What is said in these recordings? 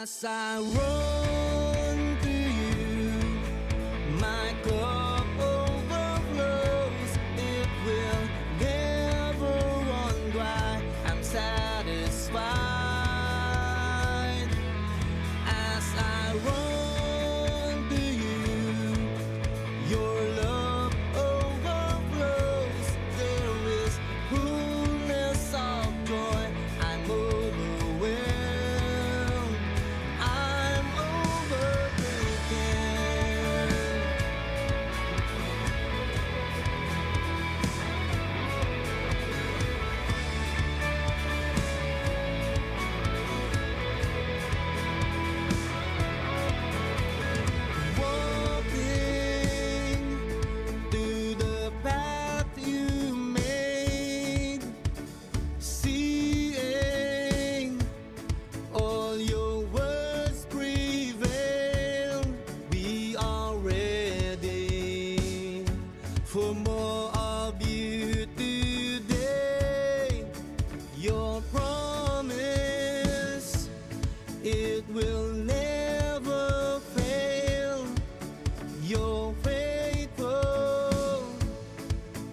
As I run to you, my cup overflows. It will never run dry. I'm satisfied. As I run to you, your love overflows. There is fullness of joy. I'm overwhelmed. I'm overtaken. Walking through the path you made, seeing all your words prevail. We are ready for more of you today. Your promise, it will never fail. You're faithful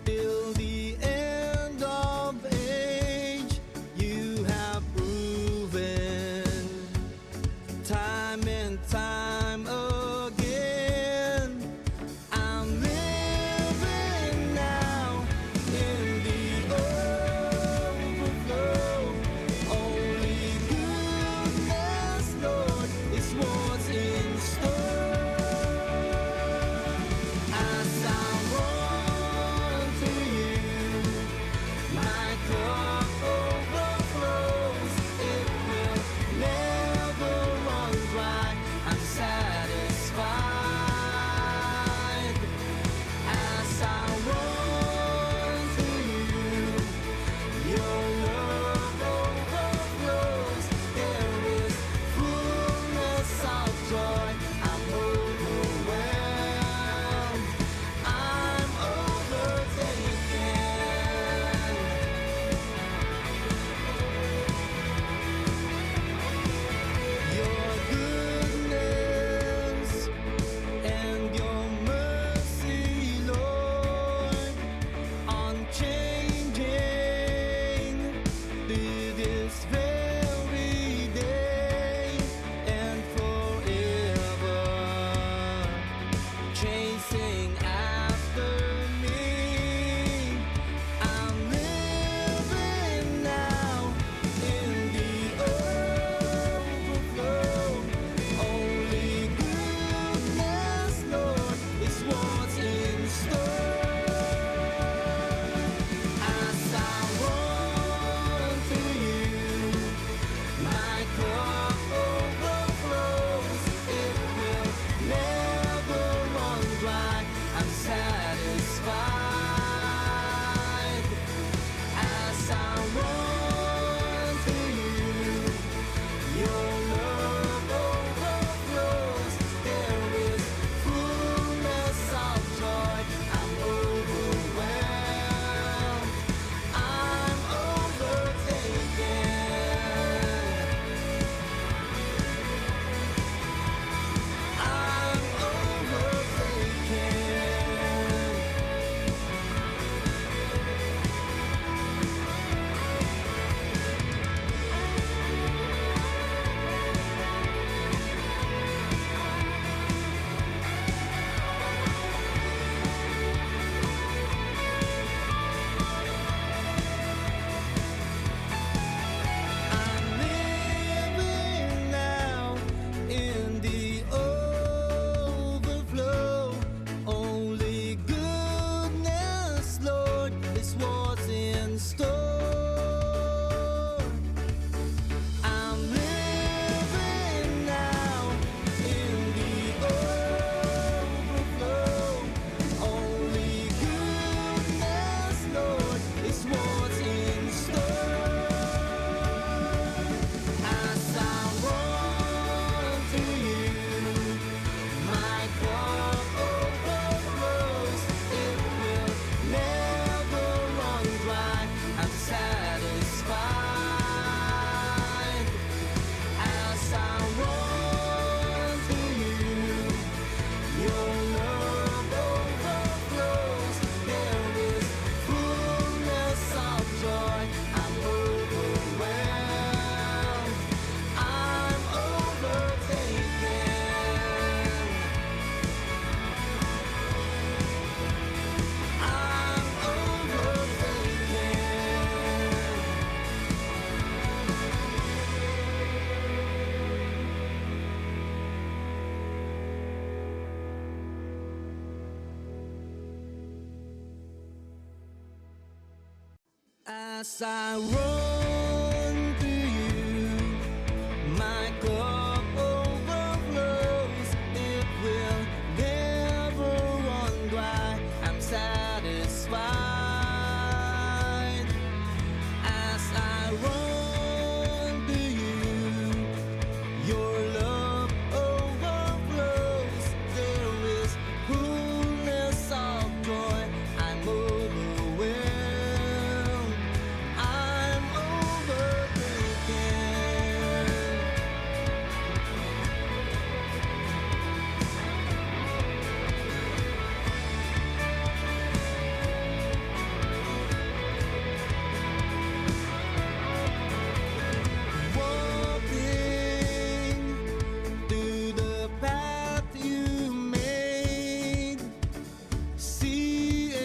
till the end of age. You have proven time and time again. I'm living now in the overflow. Only goodness, Lord, is what's in store. As I run to you, my cup overflows. It will never run dry. I'm satisfied. As I run to you, your love overflows. There is fullness of joy. I'm overwhelmed. I'm overtaken. Walking through the path you made, seeing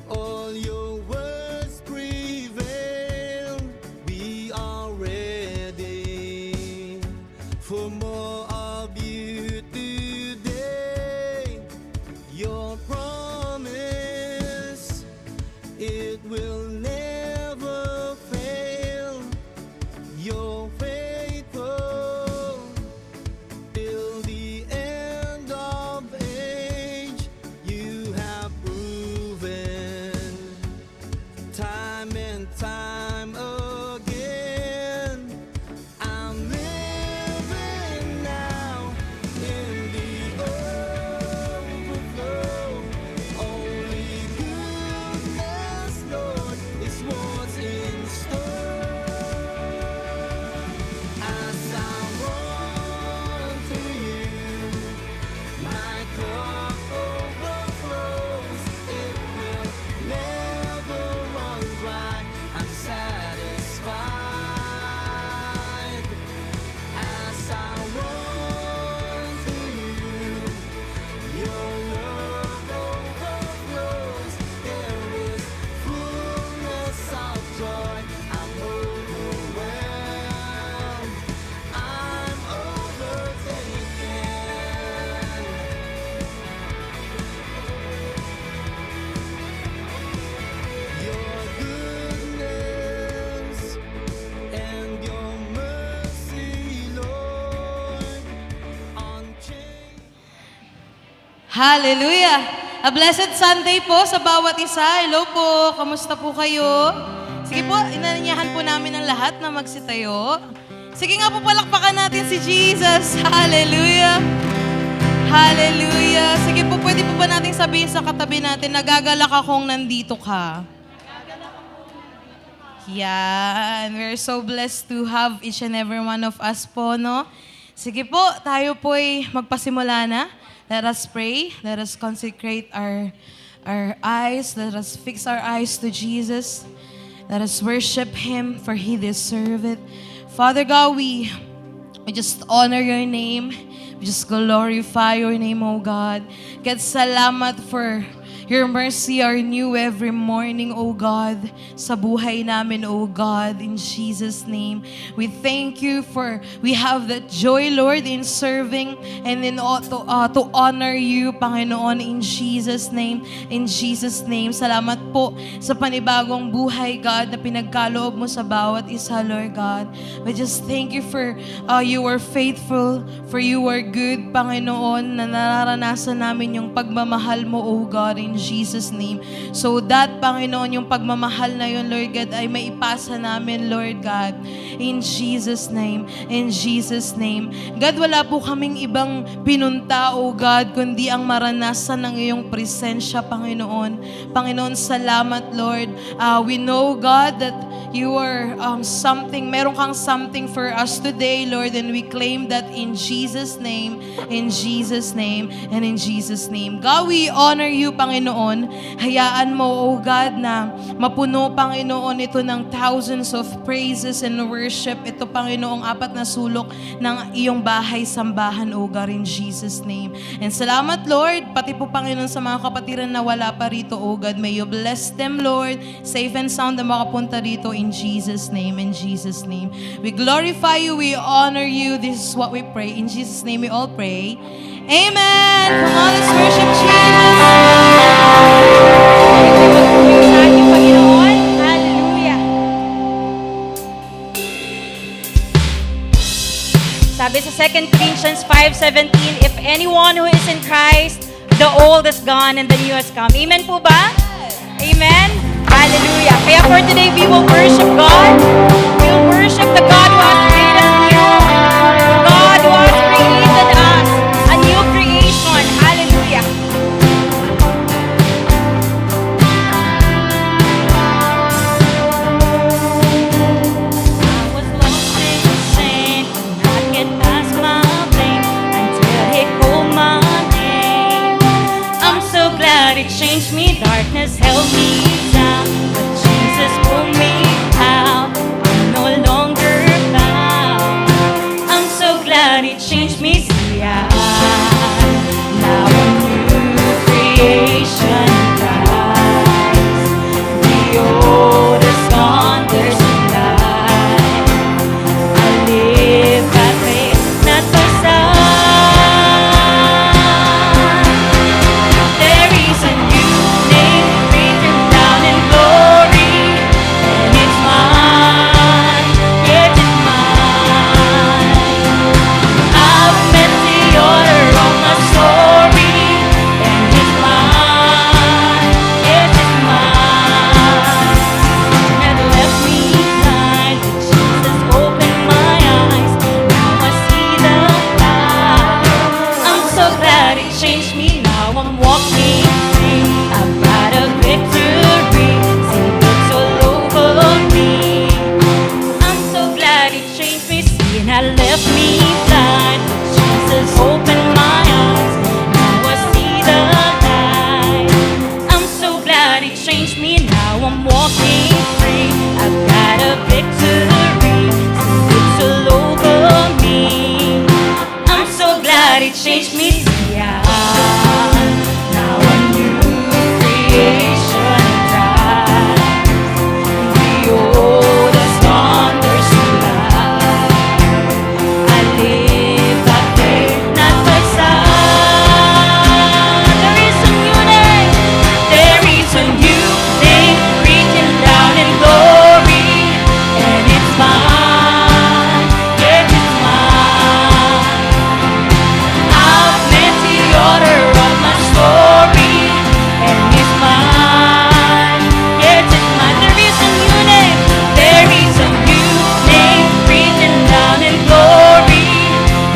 all your words prevail. We are ready for more of you today. Your promise, it will never fail. You're faithful till the end of age. You have proven time and time again. I'm living now in the overflow. Only goodness, Lord, is what's in store. As I run to you, my cup overflows. It will never run dry. I'm satisfied. As I run to you, your love overflows. There is fullness of joy. I'm overwhelmed. I'm overtaken. Your goodness and your mercy, Lord, unchanged. Hallelujah! A blessed Sunday po sa bawat isa. Hello po, kamusta po kayo? Sige po, inanyahan po namin ang lahat na magsitayo. Sige nga po, palakpakan natin si Jesus. Hallelujah! Hallelujah! Sige po, pwede po ba natin sabihin sa katabi natin, nagagalak akong nandito ka. Yan. We're so blessed to have each and every one of us po, no? Sige po, tayo po'y magpasimula na. Let us pray. Let us consecrate our eyes. Let us fix our eyes to Jesus. Let us worship Him, for He deserves it. Father God, we just honor your name. We just glorify your name, O God. God, salamat for your mercy are new every morning, O God, sa buhay namin, O God, in Jesus' name. We thank you for we have that joy, Lord, in serving and in to honor you, Panginoon, in Jesus' name. In Jesus' name. Salamat po sa panibagong buhay, God, na pinagkaloob mo sa bawat isa, Lord God. We just thank you for you are faithful, for you are good, Panginoon, na nararanasan namin yung pagmamahal mo, O God, in Jesus' name. So that, Panginoon, yung pagmamahal na yun, Lord God, ay maipasa namin, Lord God, in Jesus' name. In Jesus' name. God, wala po kaming ibang pinunta, O God, kundi ang maranasan ng iyong presensya, Panginoon. Panginoon, salamat, Lord. We know, God, that you are something, meron kang something for us today, Lord, and we claim that in Jesus' name, in Jesus' name, and in Jesus' name. God, we honor you, Panginoon. Hayaan mo, O God, na mapuno, Panginoon, ito ng thousands of praises and worship. Ito, Panginoong apat na sulok ng iyong bahay, sambahan, O God, in Jesus' name. And salamat, Lord, pati po, Panginoon, sa mga kapatiran na wala pa rito, O God. May you bless them, Lord. Safe and sound na makapunta rito in Jesus' name, in Jesus' name. We glorify you, we honor you. This is what we pray. In Jesus' name we all pray. Amen! Come on, let's worship Jesus! Sa ating Panginoon. 2 Corinthians 5:17, if anyone who is in Christ, the old is gone and the new has come. Amen po ba? Amen? Hallelujah. Kaya for today, we will worship God. We will worship the God who has made us new. The God who has created us. A new creation. Hallelujah. I was lost in sin, could not get past my blame until He called my name. I'm so glad it changed me. Darkness held me down, but Jesus pulled me out. I'm no longer bound. I'm so glad it changed me. See, I now a new creation in Christ. The old is gone, there's a light. I live by faith, not by sight. There is a new name written down in glory, and it's mine, yes, it's mine. I've met the order of my story, and it's mine, yes, it's mine. And left me blind, but Jesus opened my eyes. Now I see the light. I'm so glad it changed me. Now I'm walking free. I've got a victory. See, it's all over me. I'm so glad it changed me. See, and I left me blind. Jesus opened my eyes. Now I see the light. I'm so glad it changed me. Now I'm walking free. I've got a victory. See, it's all over me. I'm so glad it changed me. See, now a new creation in Christ. The old is gone, there's a light. I live by faith, not by sight. There is a new name. There is a new name written down in glory, and it's mine. Yes, it's mine. I've met the order of my story, and it's mine. Yes, it's mine. There is a new name. There is a new name written down in glory,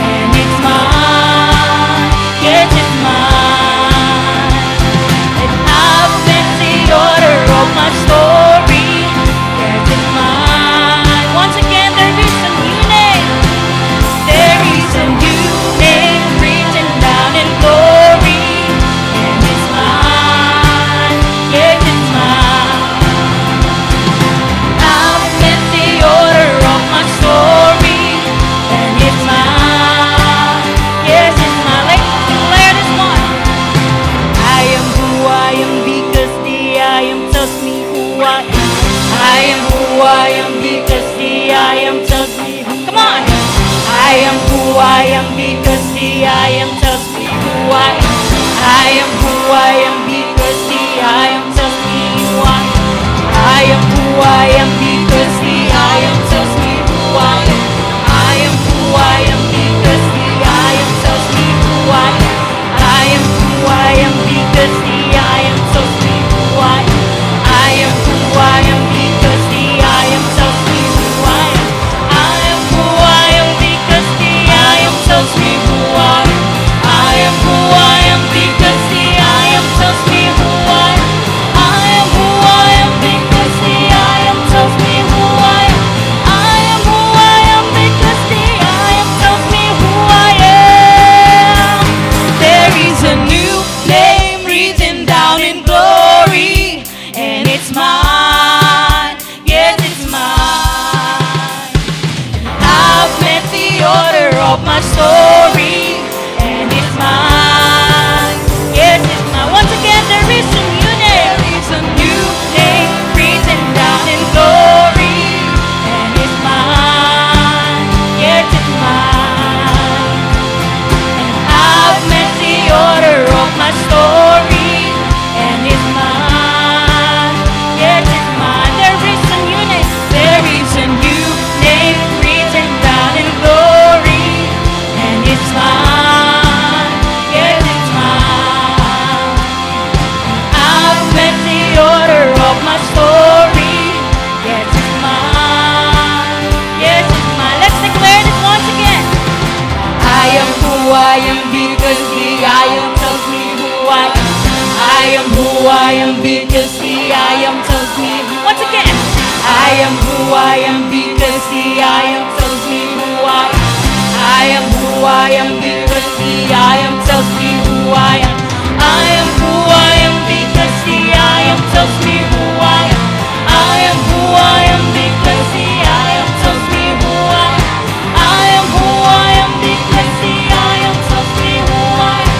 and it's mine. Yes, it's mine. And I've met the order of my story. Yes, it's mine. Once again, there is a new name. There is a new name written down in glory, and it's mine, yes, it's mine. I've met the order of my story, and it's mine, yes, it's mine. Let's declare this one. I am who I am because the I am tells me who I am. I am who I am because the I am tells me who. Come on. I am who I am because the I am tells me who I am. I am who I am because the I am tells me who I am. I am who I am because the I am tells me who I am. I am who I am because the I am tells me who I am. I am who I am because the I am tells me who I am. I am who I am because the I am tells me who I am. I am who I am because the I am tells me who I am. I am who I am because the I am tells me who I am. who I am because the I am tells me. Once again, I am who I am because the I am tells me who I am. I am who I am because the I am tells me who I am. I am who I am because the I am tells me who I am. I am who I am because the I am tells me who I am. I am who I am because the I am tells me who I am.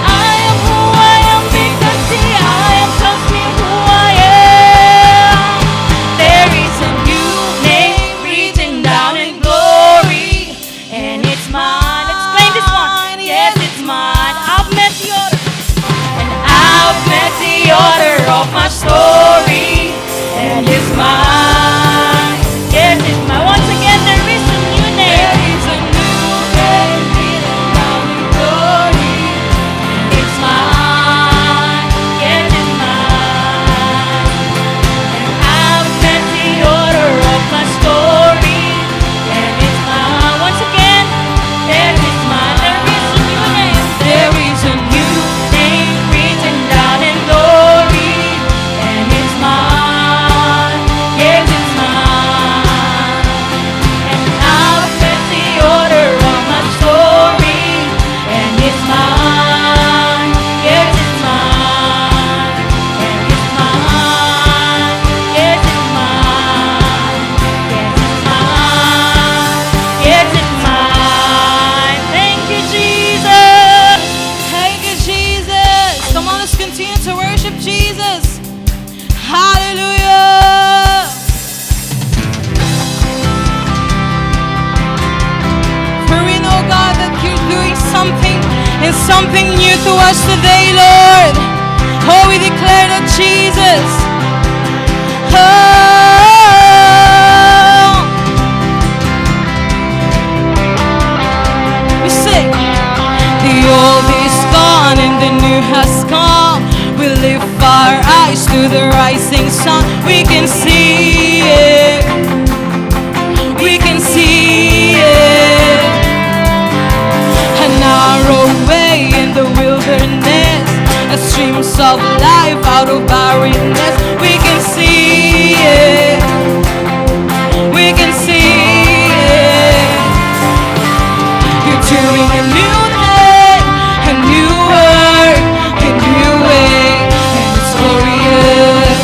I am who I am because the I am tells me who I am. There is a new name written down in glory, and it's mine. Explain this one. Yes, it's mine. I've met the order, and I've met the order of my story, and it's mine. Yes, it's mine. Once again, there is a new name. There is a new name written down in glory. It's mine. Yes, it's mine. And I've met the order of my story, and it's mine. Once again, there is mine. There is a new name. There is a new name written down in glory, and it's mine. Yes, it's mine. And I've met the order of my story, and it's mine. Yes, it's mine. And it's mine. Yes, it's mine. Yes, it's mine. Yes, it's mine. Thank you, Jesus. Thank you, Jesus. Come on, let's continue to worship Jesus. Hallelujah. For we know, God, that you're doing something and something new to us today, Lord. Oh, we declare that Jesus. Oh, we sing. The old is gone and the new has come. We lift our eyes to the rising sun. We can see it. We can see it. A narrow way in the wilderness, a streams of life out of barrenness. We can see it. We can see it. You're doing a new thing, a new word, a new way, and it's glorious.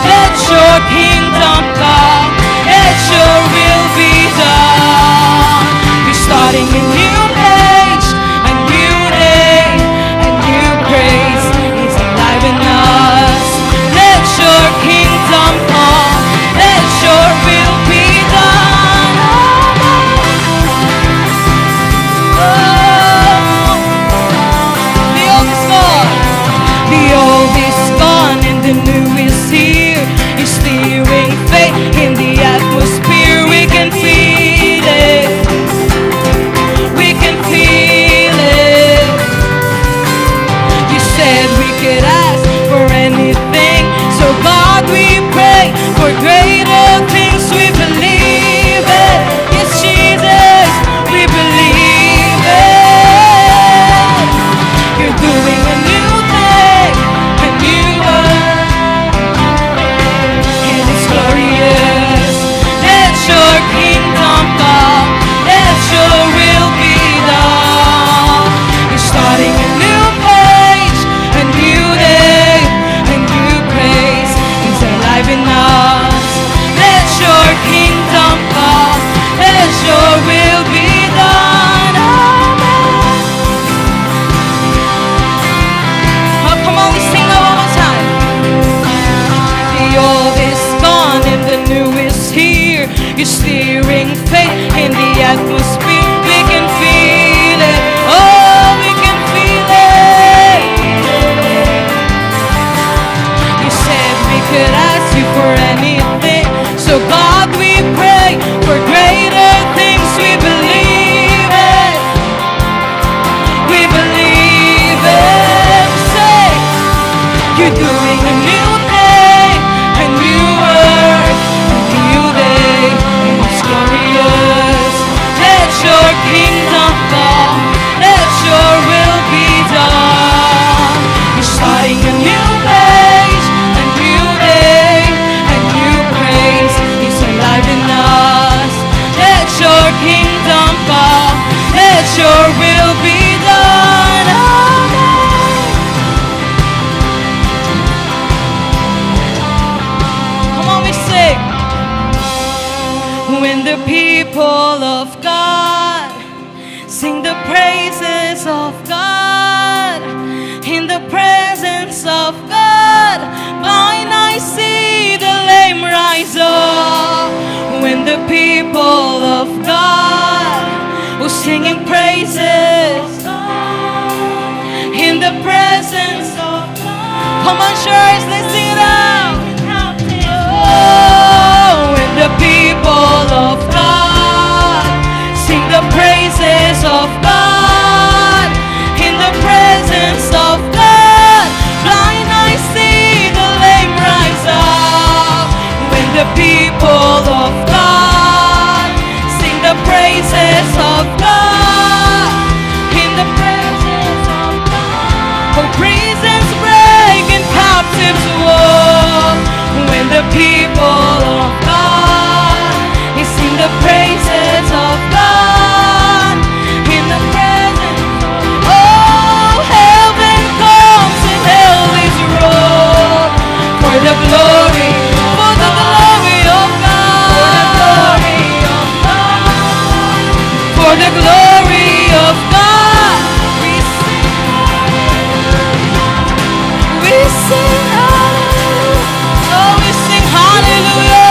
Let your kingdom come, let your will be done. You're starting a new page, a new day, a new grace is alive in us. Let your kingdom come, let your will be done. The old is gone. The old is gone and the new is here. You're stirring faith in the atmosphere. We can feel it. We can feel it. You said we could ask for anything. So God, we pray for greater things. We believe it. Yes, Jesus, we believe it. You're doing a new thing, a new word, and it's glorious. Let your kingdom come, let your will be done. You're starting a new page, a new day, a new grace is alive in us. Let your kingdom come, let your will be done. Amen. Oh, come on, we sing that one more time. The old is gone and the new is here. You're stirring faith in the atmosphere. We can feel it. Oh, we can feel it. You said we could ask you for anything. So God, we pray for greater things. We believe it. We believe it. Say, you're doing a new thing, a new word, a new day, and it's glorious. Let your kingdom come, let your will be done. You're starting a new day. people of God, sing the praises of God. In the presence of God, blind eyes see, the lame rise up. When the people of God who singing praises in the presence of God. Come on, church, let's sing it out. Oh, when the people of God sing the praises of God, in the presence of God, blind eyes see, the lame rise up. When the people of God sing the praises of God, in the presence of God, oh, prisons break and captives walk. When the people of God sing the praises of God, in the presence, oh, heaven comes and hell is rolled for the glory of God, for the glory of God, we sing hallelujah, oh, we sing hallelujah,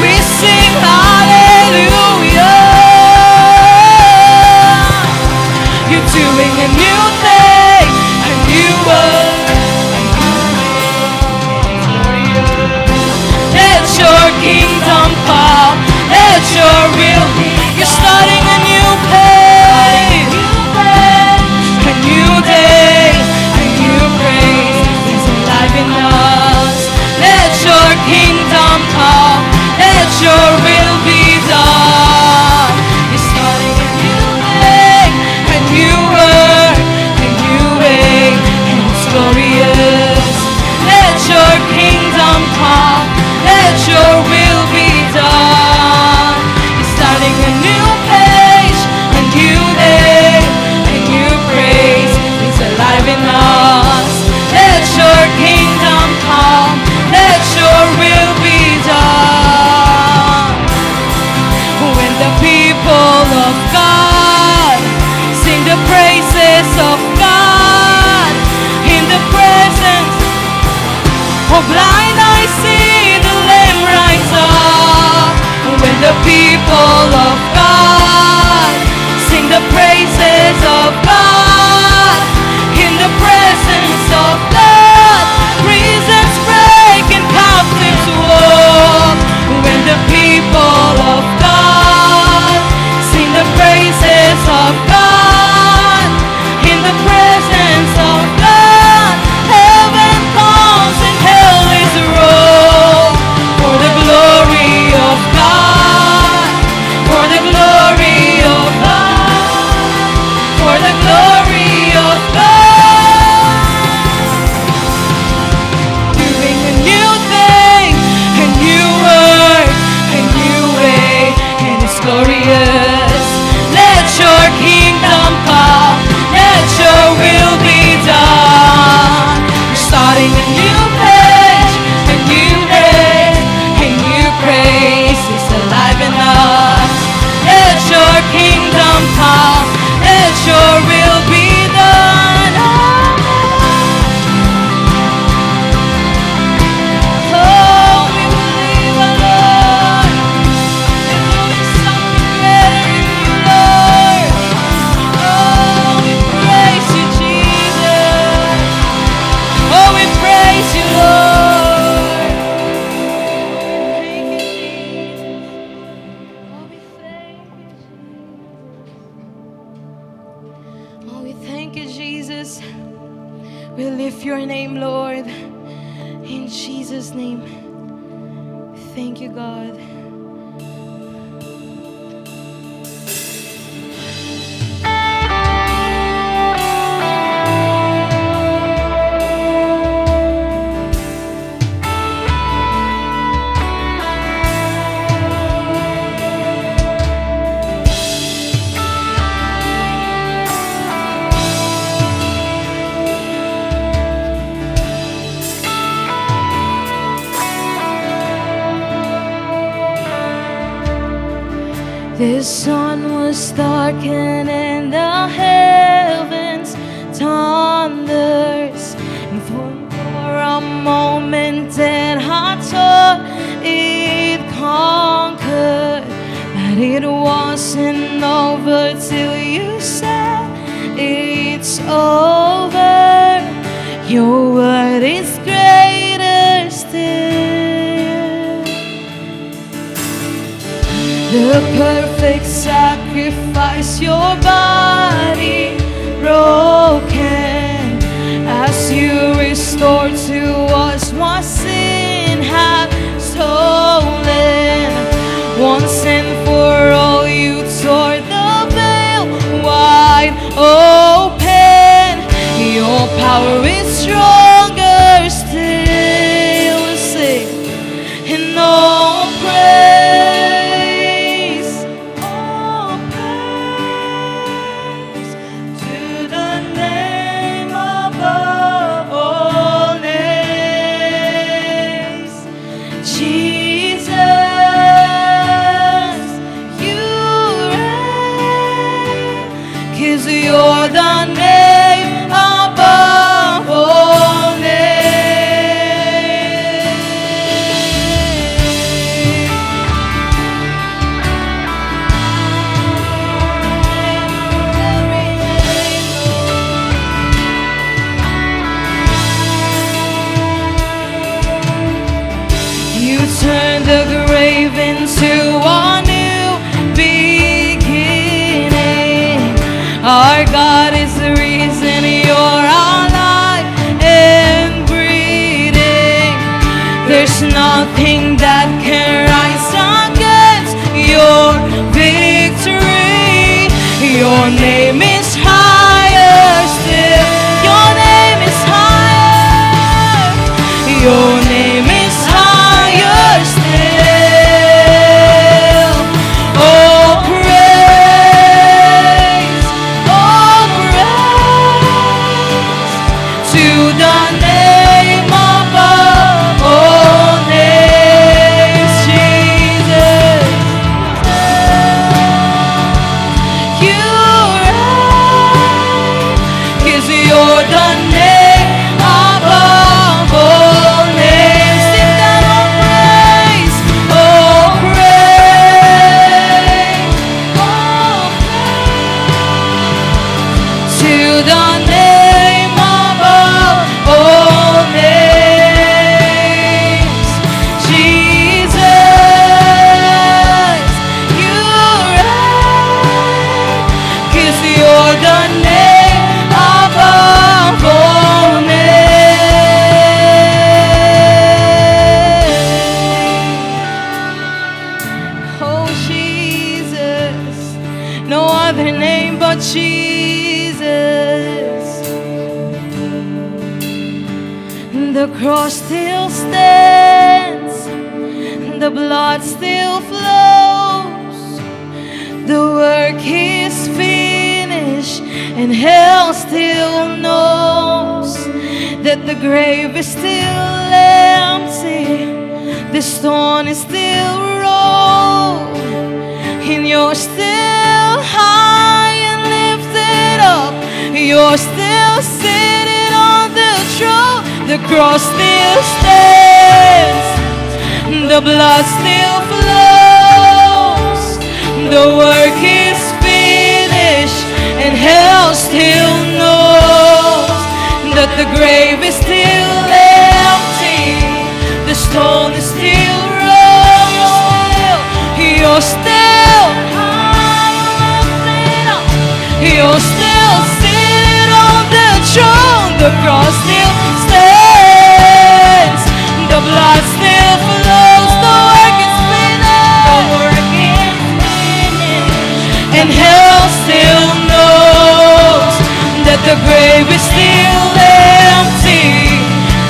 we sing hallelujah. You're doing a new thing, a new word. Let your kingdom come, let your will be. You're starting a new page, a new day, a new grace is alive in us. Let your kingdom come, let your will be done. You're starting a new day, a new word, a new way, and it's glorious. Let your kingdom come, let your will be done. You're starting a new page, a new day, a new grace is alive in us. Let your kingdom come, let your will be done. When the people of God sing the praises of God, in the presence, oh, blind eyes see, the lame rise up. When the people of God sing the praises of God, in the presence of God, prisons break and captives walk. When the people of God sing the praises of God, in the presence of God, heaven comes and hell is rolled for the glory of God, for the glory of God, for the glory of God. Doing a new thing, a new word, a new way, and it's glorious. Let your kingdom come, let your will be done. We're starting a new page, a new day, a new grace is alive in us. Let your kingdom come, let your will be done. Oh, we believe, oh Lord, you're doing something better in you, Lord. Oh, we praise you, Jesus. Oh, we praise you, Lord. Thank you, Jesus. Oh, we thank you, Jesus. We lift your name, Lord. In Jesus' name. Thank you, God. The sun was darkened and the heavens thunders, and for a moment then I thought it conquered, but it wasn't over till you said it's over. Your word is greater still. The perfect sacrifice, your body broken, as you restored to us what sin had stolen. Once and for all you tore the veil wide open. Your power is stronger still. Sing. And all praise to the name above all names, Jesus, you reign, 'cause you're the name above all You turned the grave into a new beginning. Our God is the reason you're alive and breathing. There's nothing that can rise against your victory. Your name is higher still. Your name is higher. Your name is higher still. Oh, praise to the name above all names, Jesus. You reign, 'cause you're the name above all names. Sing that, oh praise to the name above all names, Jesus. You reign, 'cause you're the name above all names. Oh Jesus, no other name but Jesus. The cross still stands, the blood still flows, the work is finished, and hell still knows that the grave is still empty, the stone is still rolled, and you're still high and lifted up. You're still sitting on the throne. The cross still stands, the blood still flows, the work is finished, and hell still knows that the grave is still empty, the stone is still rolled. You're still high and lifted up. You're still sitting on the throne. The cross still stands, the blood still flows, the work is finished, and hell still knows that the grave is still empty,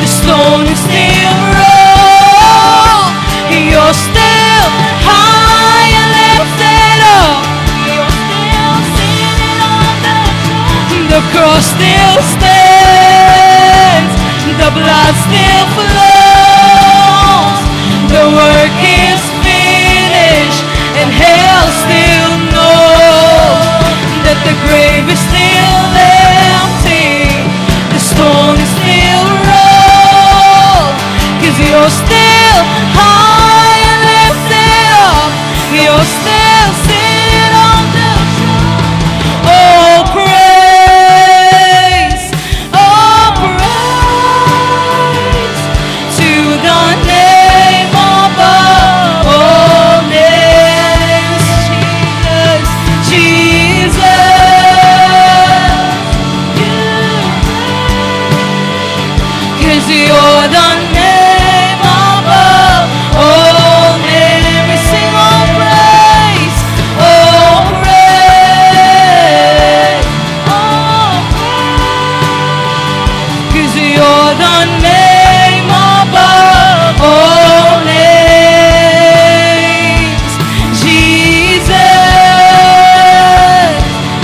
the stone is still rolled. You're still high and lifted up. You're still sitting on the throne. The cross still stands, the blood still flows, the work is finished, and hell still 'cause you're the name above all name. We sing all praise, all praise, all praise. 'Cause you're the name above all names. Jesus,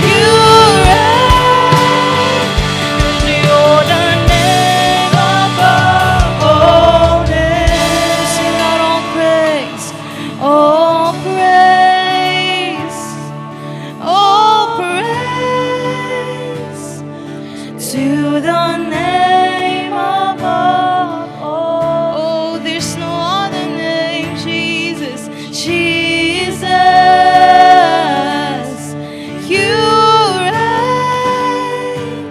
you reign. 'Cause you're the name above all names. Sing out all praise, all praise, all praise to the name above all. Oh, there's no other name, Jesus, Jesus, you reign.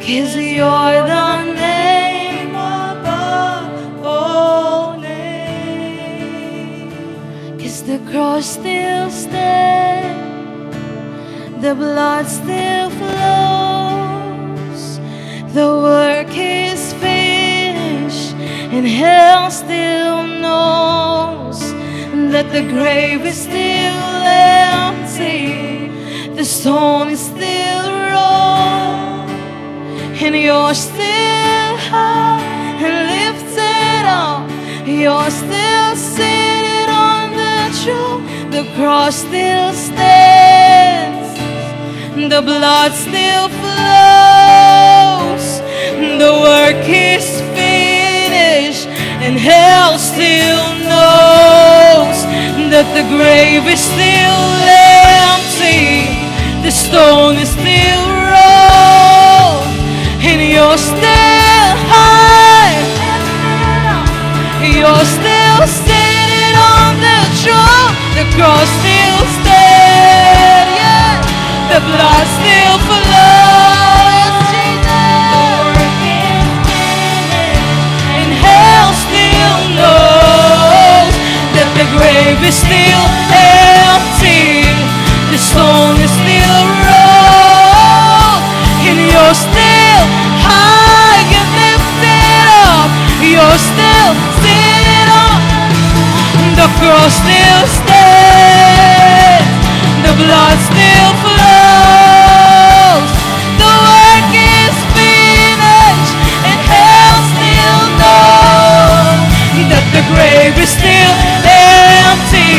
'Cause you're the name above all names. 'Cause the cross still stands, the blood still flows, the work is finished, and hell still knows that the grave is still empty, the stone is still rolled, and you're still high and lifted up. You're still seated on the throne. The cross still stands, the blood still flows, the work is finished, and hell still knows that the grave is still empty, the stone is still rolled, and you're still high, you're still sitting on the throne. The cross still stands, yeah. The blood still flows, Jesus. And hell still knows that the grave is still empty, the stone is still rolled, and you're still high and lifted up. You're still sitting on. The cross still stands, the blood still flows, the work is finished, and hell still knows that the grave is still empty,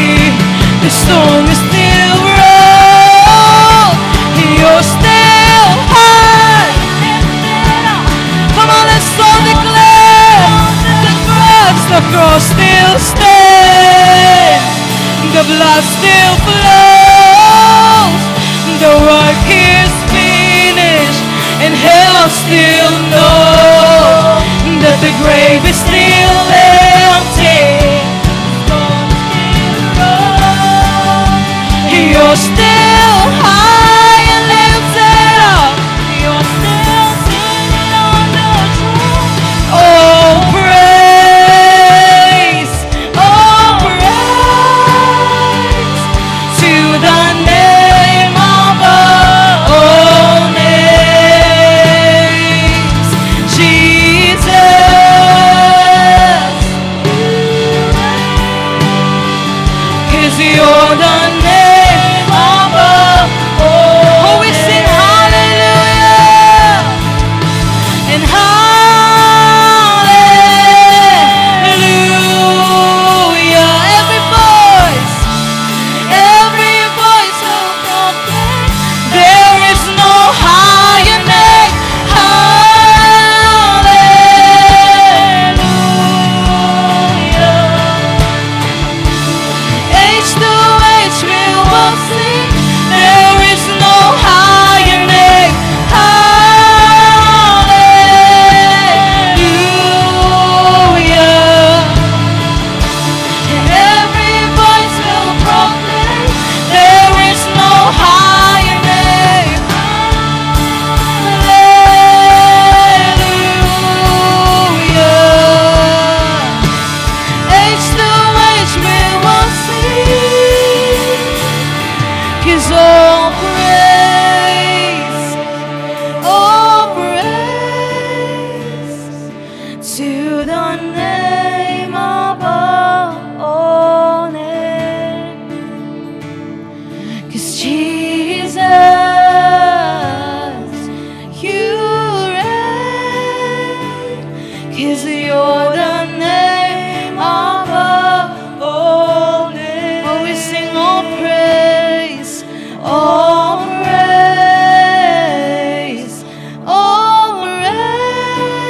the stone is still rolled, and you're still high. Come on, let's all declare the cross still stands, the blood still flows, the work is finished, and hell still knows that the grave is still empty. You're still high and lifted up. You're still sitting on the throne. Oh, praise, oh, praise to the name above all names, Jesus. 'Cause you're the name above all. Oh, we sing hallelujah and hallelujah. Every voice will proclaim there is no higher name. Hallelujah. Age to age we will sing. There is no higher name. Hallelujah. 'cause you're the name above all names. Oh, we sing all praise, all praise, all praise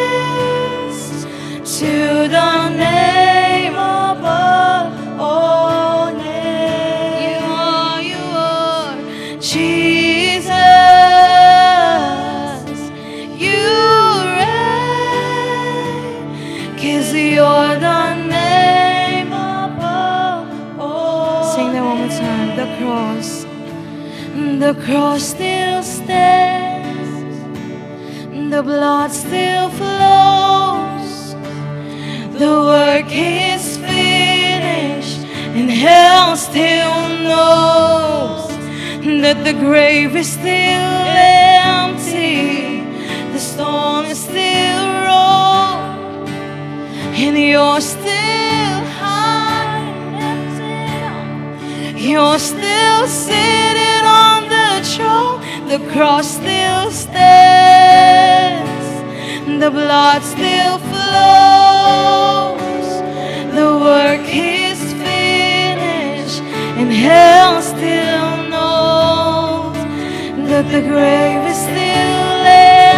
to the name above all names. You are Jesus. You reign, 'cause you're the name above all. Sing that one more time. The cross still stands, the blood still flows, the work is finished, and hell still knows that the grave is still empty, the stone is still rolled, and you're still high and lifted up. You're still sitting on the throne. The cross still stands, the blood still flows, the work is finished, and hell still knows that the grave is still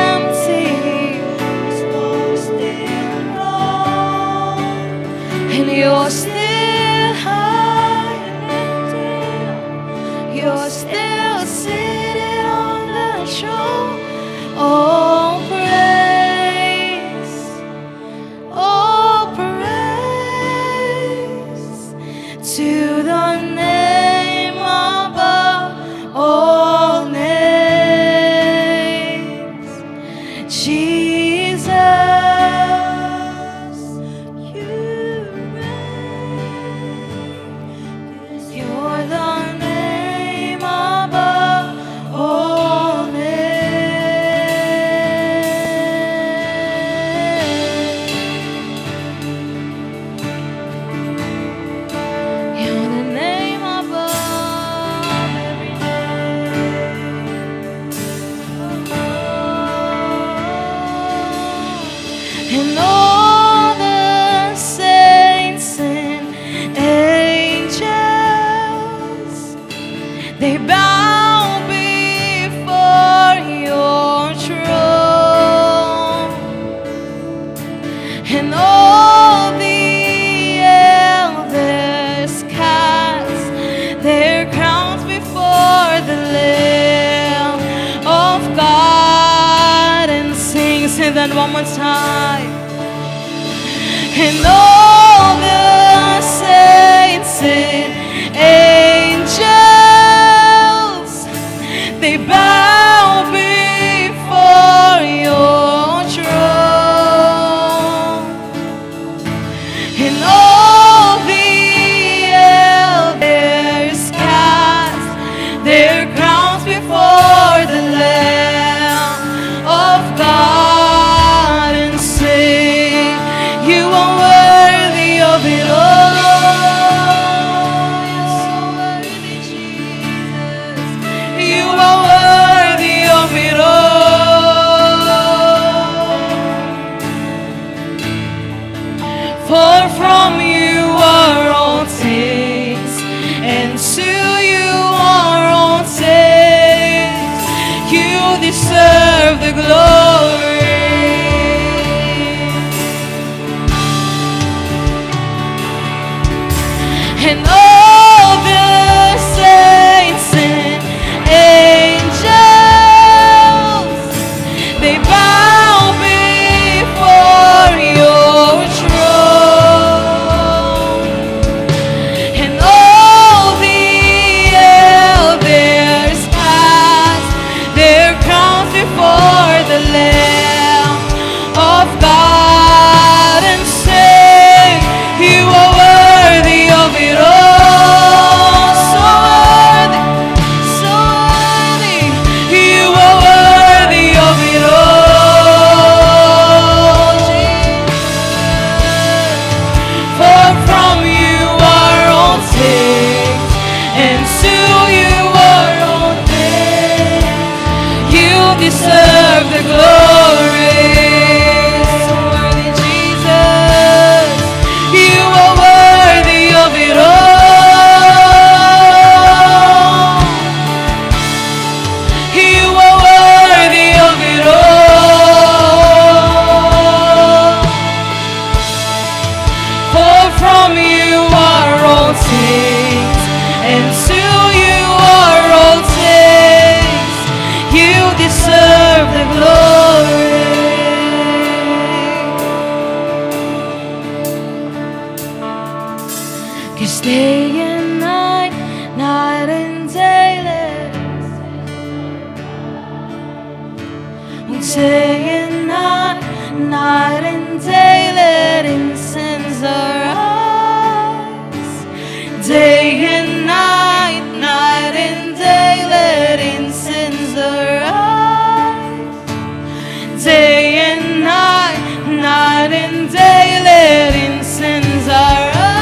empty, the stone is still rolled, and you're still high and lifted up. You're still sitting on the throne. All praise, all praise to the name above all names. Jesus, you reign. You're the name above all names. You're the name above every name. And all the saints and angels, they bow before your throne, and all the elders cast their crowns before the Lamb of God and sing that one more time. And all the saints and angels, they bow before your throne, and all the elders cast their crowns before the Lamb of God and sing, you are worthy of it all. day and night, night and day, day and night, night and day, let incense arise. Day and night, night and day, let incense arise. Day and night, night and day, let incense arise.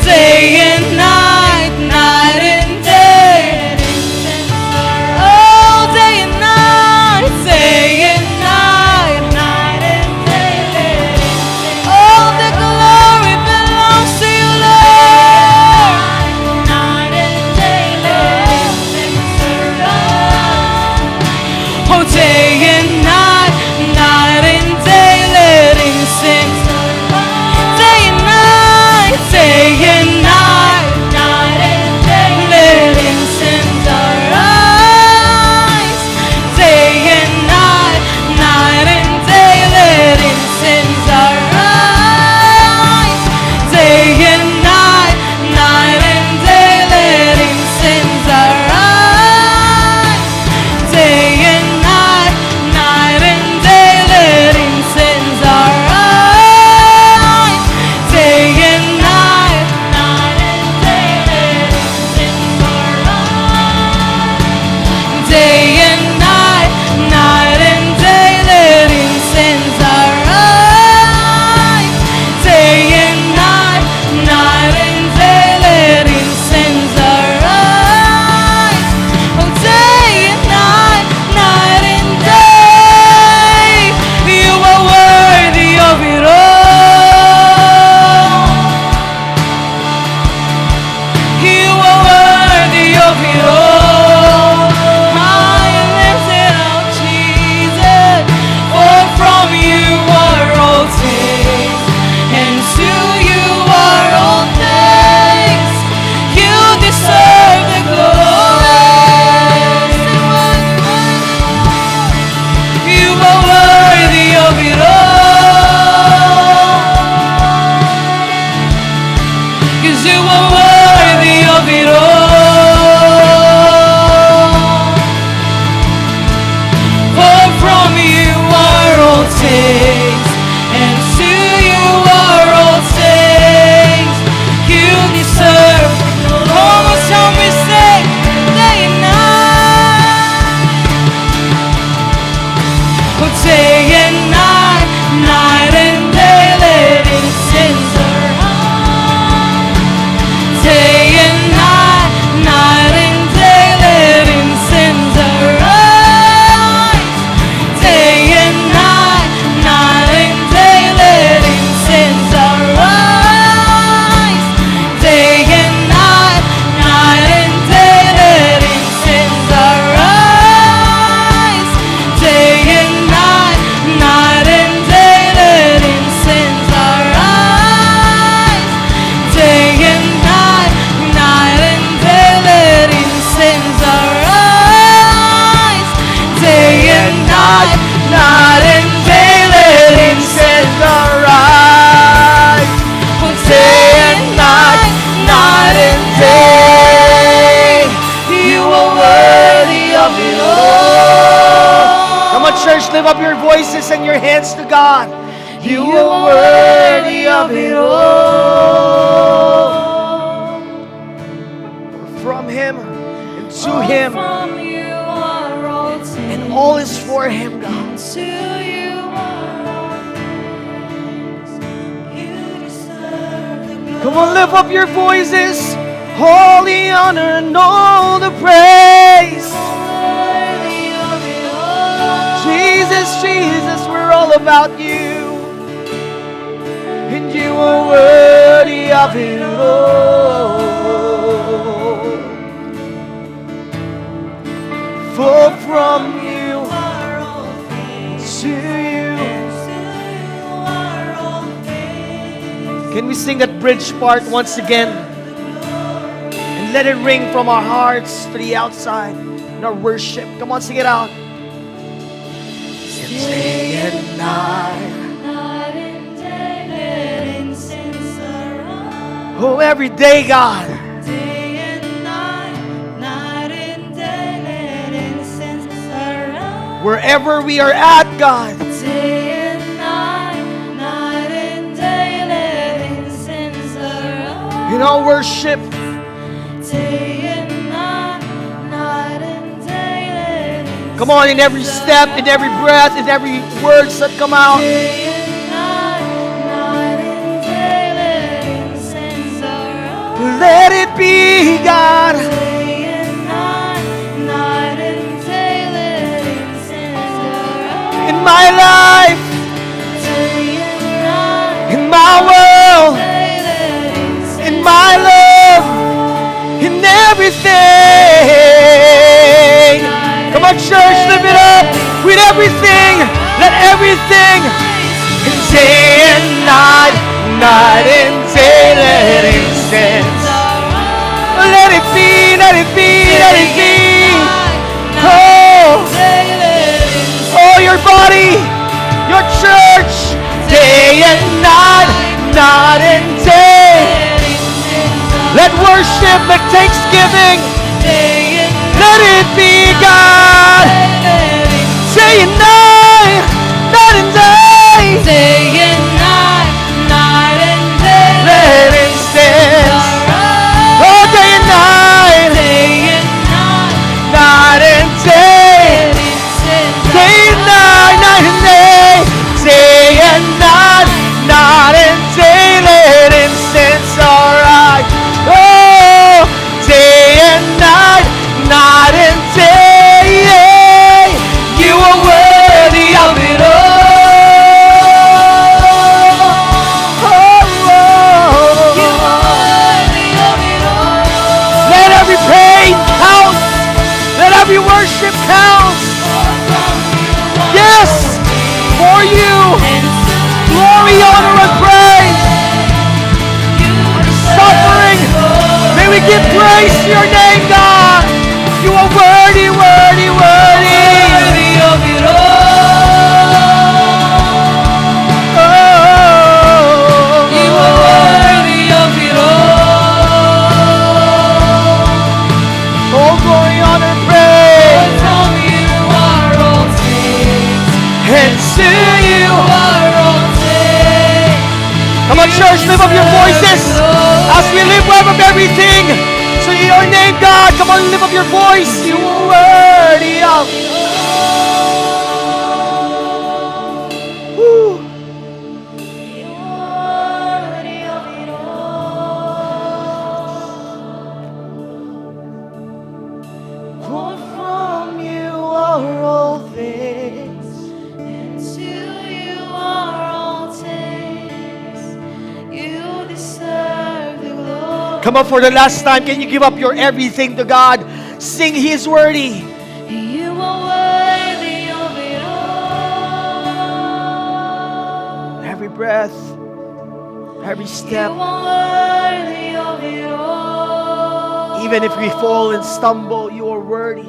Day and night, night and day, let incense arise. Oh, day and night, day and night, night and day, let incense arise. Oh, the glory belongs to you, Lord. Night and day, let incense arise. Oh, day and night, night and day, let incense arise. Day and night, day and night, night and day, let incense arise. Day and night, night and day, let incense arise. Day and night, night and day, let incense arise. Day and night, night and day, let incense arise. Day and night, night and day, let incense arise. Day and night, night and day, let incense arise. Day and night, night and day, let incense arise. Oh, day and night, night and day, you are worthy of it all. You are worthy of it all. High and lifted up, Jesus. For from you are all things, and to you are all things. You deserve the glory. You are worthy of it all. 'Cause you are worthy of it all. For from you are all things, and to you are all things. You deserve the glory. Almost help me say, day and night. Oh, day and night, night and day, let incense arise. Day and night, night and day, let incense arise. Day and night, night and day, let incense arise. Day and night, night and day, let incense arise. Day and night, night and day, let incense arise. Day and night, night and day, let incense arise. Day and night, night and day, let incense arise. Day and night, night and day, you are worthy of it all. Come on, church, lift up your voices and your hands to God. You are worthy of it all. From Him and to Him, From you are all things, and all is for Him, God. to you are all things. You deserve the glory. Come on, lift up your voices. All the honor and all the praise. Worthy of it all. Jesus, Jesus, we're all about you. And you are worthy of it all. For from you Are all things, to you. to you are all things. Can we sing that bridge part once again? And let it ring from our hearts to the outside in our worship. Come on, sing it out. Day and night. Night and day, let incense arise. Oh, every day, God. Day and night, night and day, let incense around. Wherever we are at, God. Day and night, night and day, let incense around. In our worship, Day and night, night and day, let incense come on, in every step, in every breath, in every words that come out. Day and night, night and day, let incense around. Let it be, God. Day and night, night and day, let incense around. In my life, Day and night, in my world, day, let incense in my love, in everything. Come on, church, lift it up with everything. Let everything, day and night, night and day, let incense. Let it be, let it be, let it be. Oh, oh, your body, your church, day and night, night and day. Let worship, let thanksgiving, let it be, God. Day and night, night and day. Day and night, night and day, Let incense. Oh, day and night, day and night, night and day. Day and night, night and day. Day and night, night and day. Let incense arise. Oh, day and night, night and day. You are worthy of it all. Let every pain count. Let every worship count. Yes, for you. Glory, honor, and praise. Suffering. May we give praise to your name, God. You are worthy, worthy, worthy. Oh, glory, honor, and praise. And to you. Come on, church, lift up your voices as we lift up everything to your name, God. Come on, lift up your voice. You are worthy of. Woo. For from you are all things. Come on, for the last time, can you give up your everything to God? Sing His worthy. You are worthy of it all. Every breath, every You step. are worthy of it all. Even if we fall and stumble, you are worthy.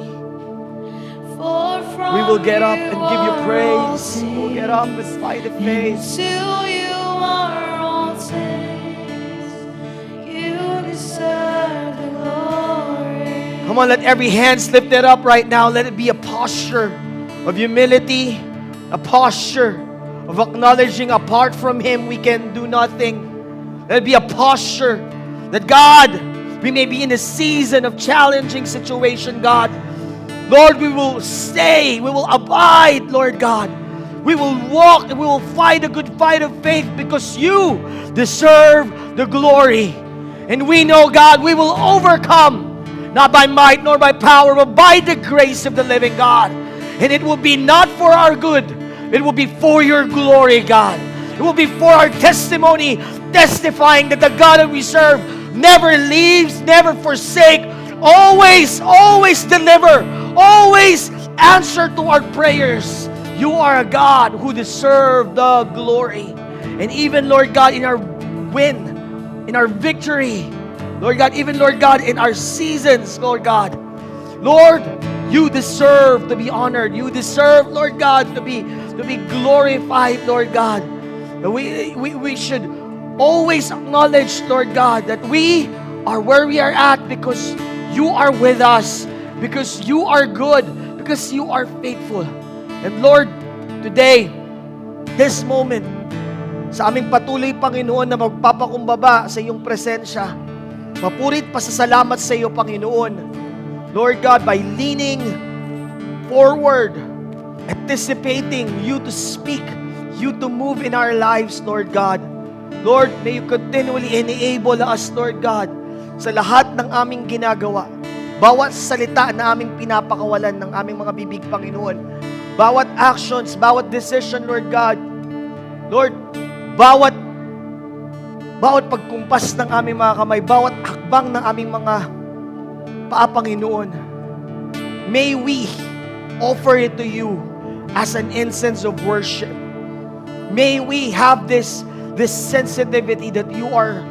For from We will get up and give you are praise. all We'll get up and things. fight the faith. To you are all things. You deserve the glory. Come on, let every hand lifted up right now. Let it be a posture of humility, a posture of acknowledging apart from Him we can do nothing. Let it be a posture that God, we may be in a season of challenging situation, God. Lord, we will stay, we will abide, Lord God. We will walk and we will fight a good fight of faith because you deserve the glory. And we know, God, we will overcome, not by might nor by power, but by the grace of the living God. And it will be not for our good, it will be for your glory, God. It will be for our testimony, testifying that the God that we serve never leaves, never forsake, always, always deliver, always answer to our prayers. You are a God who deserves the glory. And even, Lord God, in our win, in our victory, Lord God, even, Lord God, in our seasons, Lord God, Lord, you deserve to be honored. You deserve, Lord God, to be glorified, Lord God. We should always acknowledge, Lord God, that we are where we are at because you are with us, because you are good, because you are faithful. And Lord, today, this moment, sa aming patuloy, Panginoon, na magpapakumbaba sa iyong presensya, mapurit pasasalamat sa iyo, Panginoon. Lord God, by leaning forward, anticipating you to speak, you to move in our lives, Lord God. Lord, may you continually enable us, Lord God, sa lahat ng aming ginagawa. Bawat salita na aming pinapakawalan ng aming mga bibig, Panginoon. Bawat actions, bawat decision, Lord God. Lord, bawat pagkumpas ng aming mga kamay, bawat hakbang ng aming mga paa, Panginoon. May we offer it to you as an incense of worship. May we have this sensitivity that you are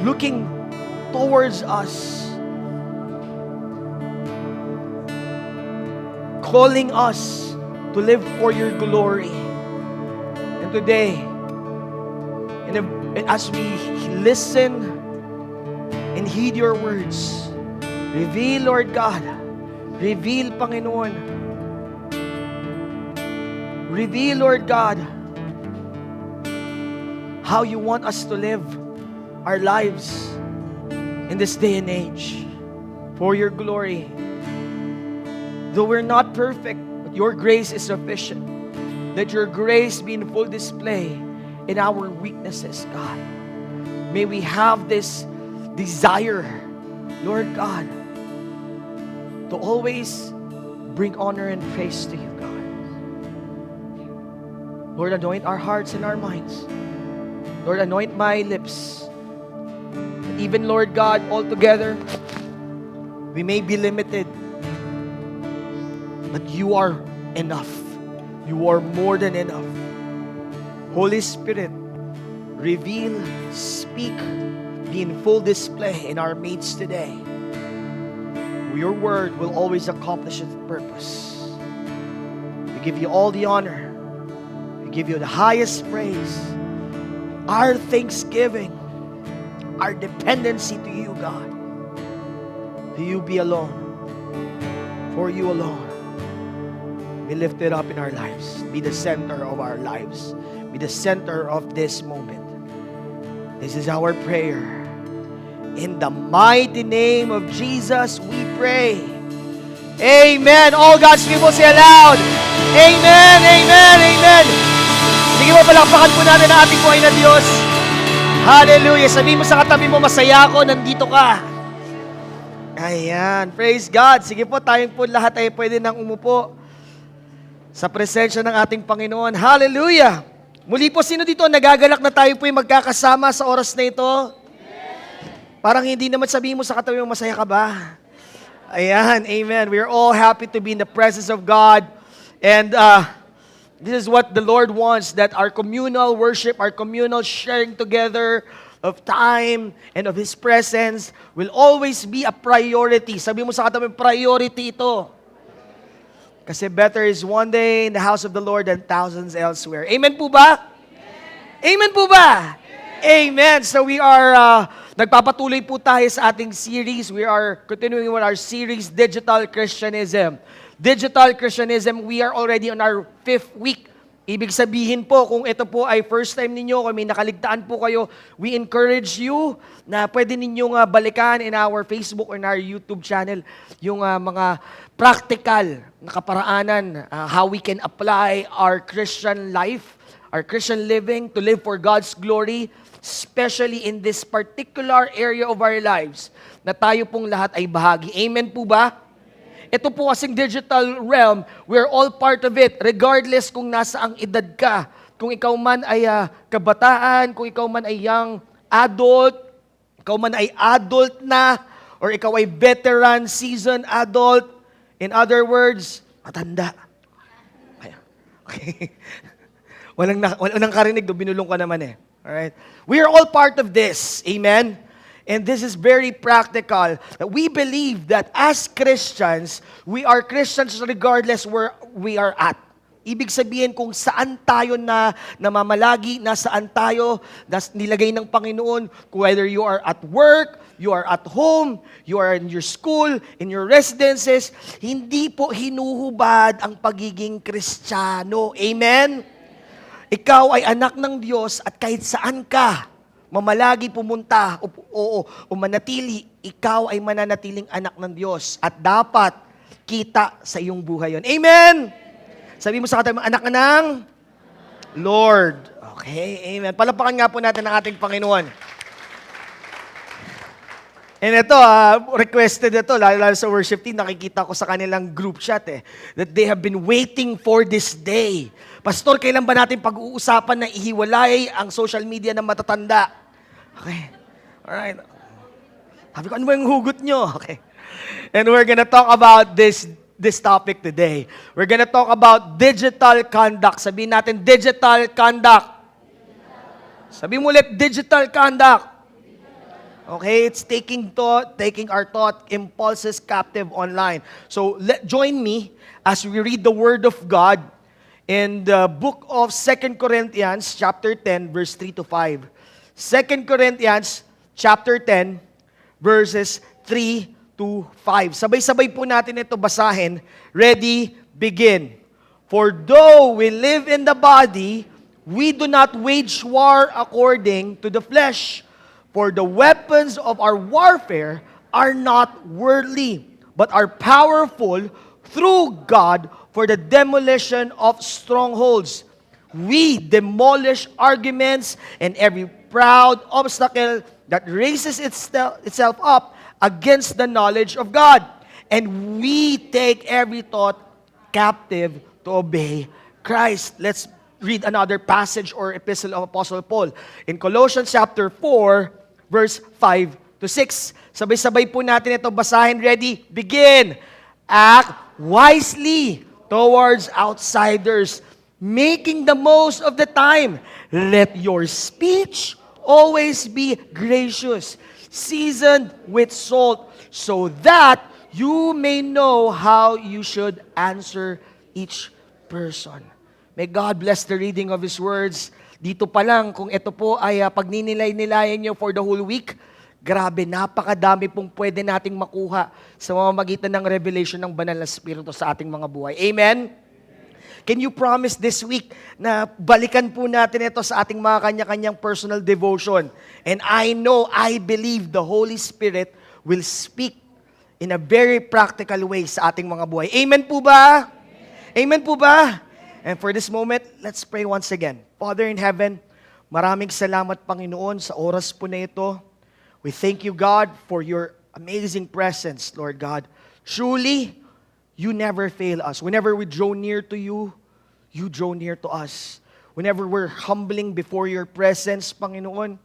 looking towards us, calling us to live for your glory. And today, and as we listen and heed your words, reveal, Lord God, reveal, Panginoon, reveal, Lord God, how you want us to live our lives in this day and age for your glory. Though we're not perfect, but your grace is sufficient. Let your grace be in full display in our weaknesses, God. May we have this desire, Lord God, to always bring honor and praise to you, God. Lord, anoint our hearts and our minds. Lord, anoint my lips. That even, Lord God, altogether, we may be limited, but you are enough. You are more than enough. Holy Spirit, reveal, speak, be in full display in our midst today. Your word will always accomplish its purpose. We give you all the honor. We give you the highest praise. Our thanksgiving, our dependency to you, God. To you be alone. For you alone. Be lifted up in our lives. Be the center of our lives. Be the center of this moment. This is our prayer. In the mighty name of Jesus, we pray. Amen. All God's people say aloud. Amen, amen, amen. Sige mo, palakpakan po natin ang ating buhay na Diyos. Hallelujah. Sabihin mo sa katabi mo, masaya ako, nandito ka. Ayan. Praise God. Sige po, tayong po lahat ay pwede nang umupo sa presensya ng ating Panginoon. Hallelujah. Muli po, sino dito nagagalak na tayo po ay magkakasama sa oras na ito? Parang hindi naman sabihin mo sa katabi mo, masaya ka ba? Ayan, amen. We are all happy to be in the presence of God. And this is what the Lord wants, that our communal worship, our communal sharing together of time and of His presence will always be a priority. Sabi mo sa katabi, priority ito. Kasi better is one day in the house of the Lord than thousands elsewhere. Amen po ba? Amen po ba? Amen. So we are, nagpapatuloy po tayo sa ating series. We are continuing with our series, Digital Christianism. Digital Christianism, we are already on our 5th week. Ibig sabihin po, kung ito po ay first time ninyo, kung may nakaligtaan po kayo, we encourage you na pwede ninyong balikan in our Facebook or in our YouTube channel yung mga practical na kaparaanan, how we can apply our Christian life, our Christian living to live for God's glory, especially in this particular area of our lives na tayo pong lahat ay bahagi. Amen po ba? Ito po kasing digital realm, we're all part of it, regardless kung nasaang edad ka. Kung ikaw man ay kabataan, kung ikaw man ay young adult, ikaw man ay adult na, or ikaw ay veteran, seasoned adult. In other words, matanda. Okay. Walang karinig, binulong ka naman eh. Alright? We are all part of this. Amen? And this is very practical. That we believe that as Christians, we are Christians regardless where we are at. Ibig sabihin kung saan tayo na namamalagi, nasaan tayo, nilagay ng Panginoon, whether you are at work, you are at home, you are in your school, in your residences, hindi po hinuhubad ang pagiging Kristiyano. Amen? Ikaw ay anak ng Diyos at kahit saan ka, mamalagi pumunta o manatili, ikaw ay mananatiling anak ng Diyos at dapat kita sa iyong buhay yon. Amen? Sabi mo sa katabi, anak ka ng Lord. Okay, amen. Palapakan nga po natin ang ating Panginoon. And ito, requested ito, lalo sa worship team, nakikita ko sa kanilang group chat that they have been waiting for this day. Pastor, kailan ba natin pag-uusapan na ihiwalay ang social media ng matatanda? Okay, alright. Sabi ko, ano ba yung hugot nyo? Okay. And we're gonna talk about this topic today. We're gonna talk about digital conduct. Sabihin natin, digital conduct. Sabihin mo ulit, digital conduct. Okay, it's taking our thought impulses captive online. So join me as we read the Word of God in the book of 2 Corinthians chapter 10, verse 3 to 5. 2 Corinthians chapter 10, verses 3 to 5. Sabay-sabay po natin ito basahin. Ready, begin. For though we live in the body, we do not wage war according to the flesh. For the weapons of our warfare are not worldly, but are powerful through God for the demolition of strongholds. We demolish arguments and every proud obstacle that raises itself up against the knowledge of God. And we take every thought captive to obey Christ. Let's read another passage or epistle of Apostle Paul. In Colossians chapter 4, verse 5 to 6. Sabay-sabay po natin ito basahin. Ready? Begin. Act wisely towards outsiders, making the most of the time. Let your speech always be gracious, seasoned with salt, so that you may know how you should answer each person. May God bless the reading of His words. Dito pa lang, kung ito po ay pagninilay-nilayan nyo for the whole week, grabe, napakadami pong pwede nating makuha sa mamamagitan ng revelation ng Banal na Espiritu sa ating mga buhay. Amen? Can you promise this week na balikan po natin ito sa ating mga kanya-kanyang personal devotion? And I know, I believe the Holy Spirit will speak in a very practical way sa ating mga buhay. Amen po ba? Amen po ba? And for this moment, let's pray once again. Father in heaven, maraming salamat, Panginoon, sa oras po na ito. We thank you, God, for your amazing presence, Lord God. Truly, you never fail us. Whenever we draw near to you, you draw near to us. Whenever we're humbling before your presence, Panginoon,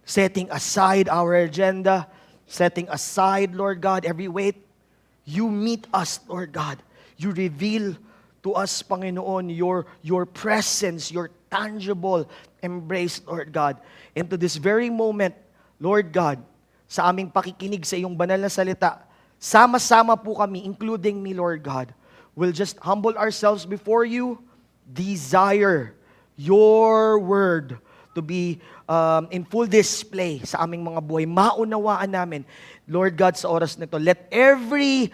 setting aside our agenda, setting aside, Lord God, every weight, you meet us, Lord God. You reveal to us, Panginoon, your presence, your tangible embrace, Lord God. And to this very moment, Lord God, sa aming pakikinig sa iyong banal na salita, sama-sama po kami, including me, Lord God, will just humble ourselves before you, desire your word to be in full display sa aming mga buhay. Maunawaan namin, Lord God, sa oras nito. Let every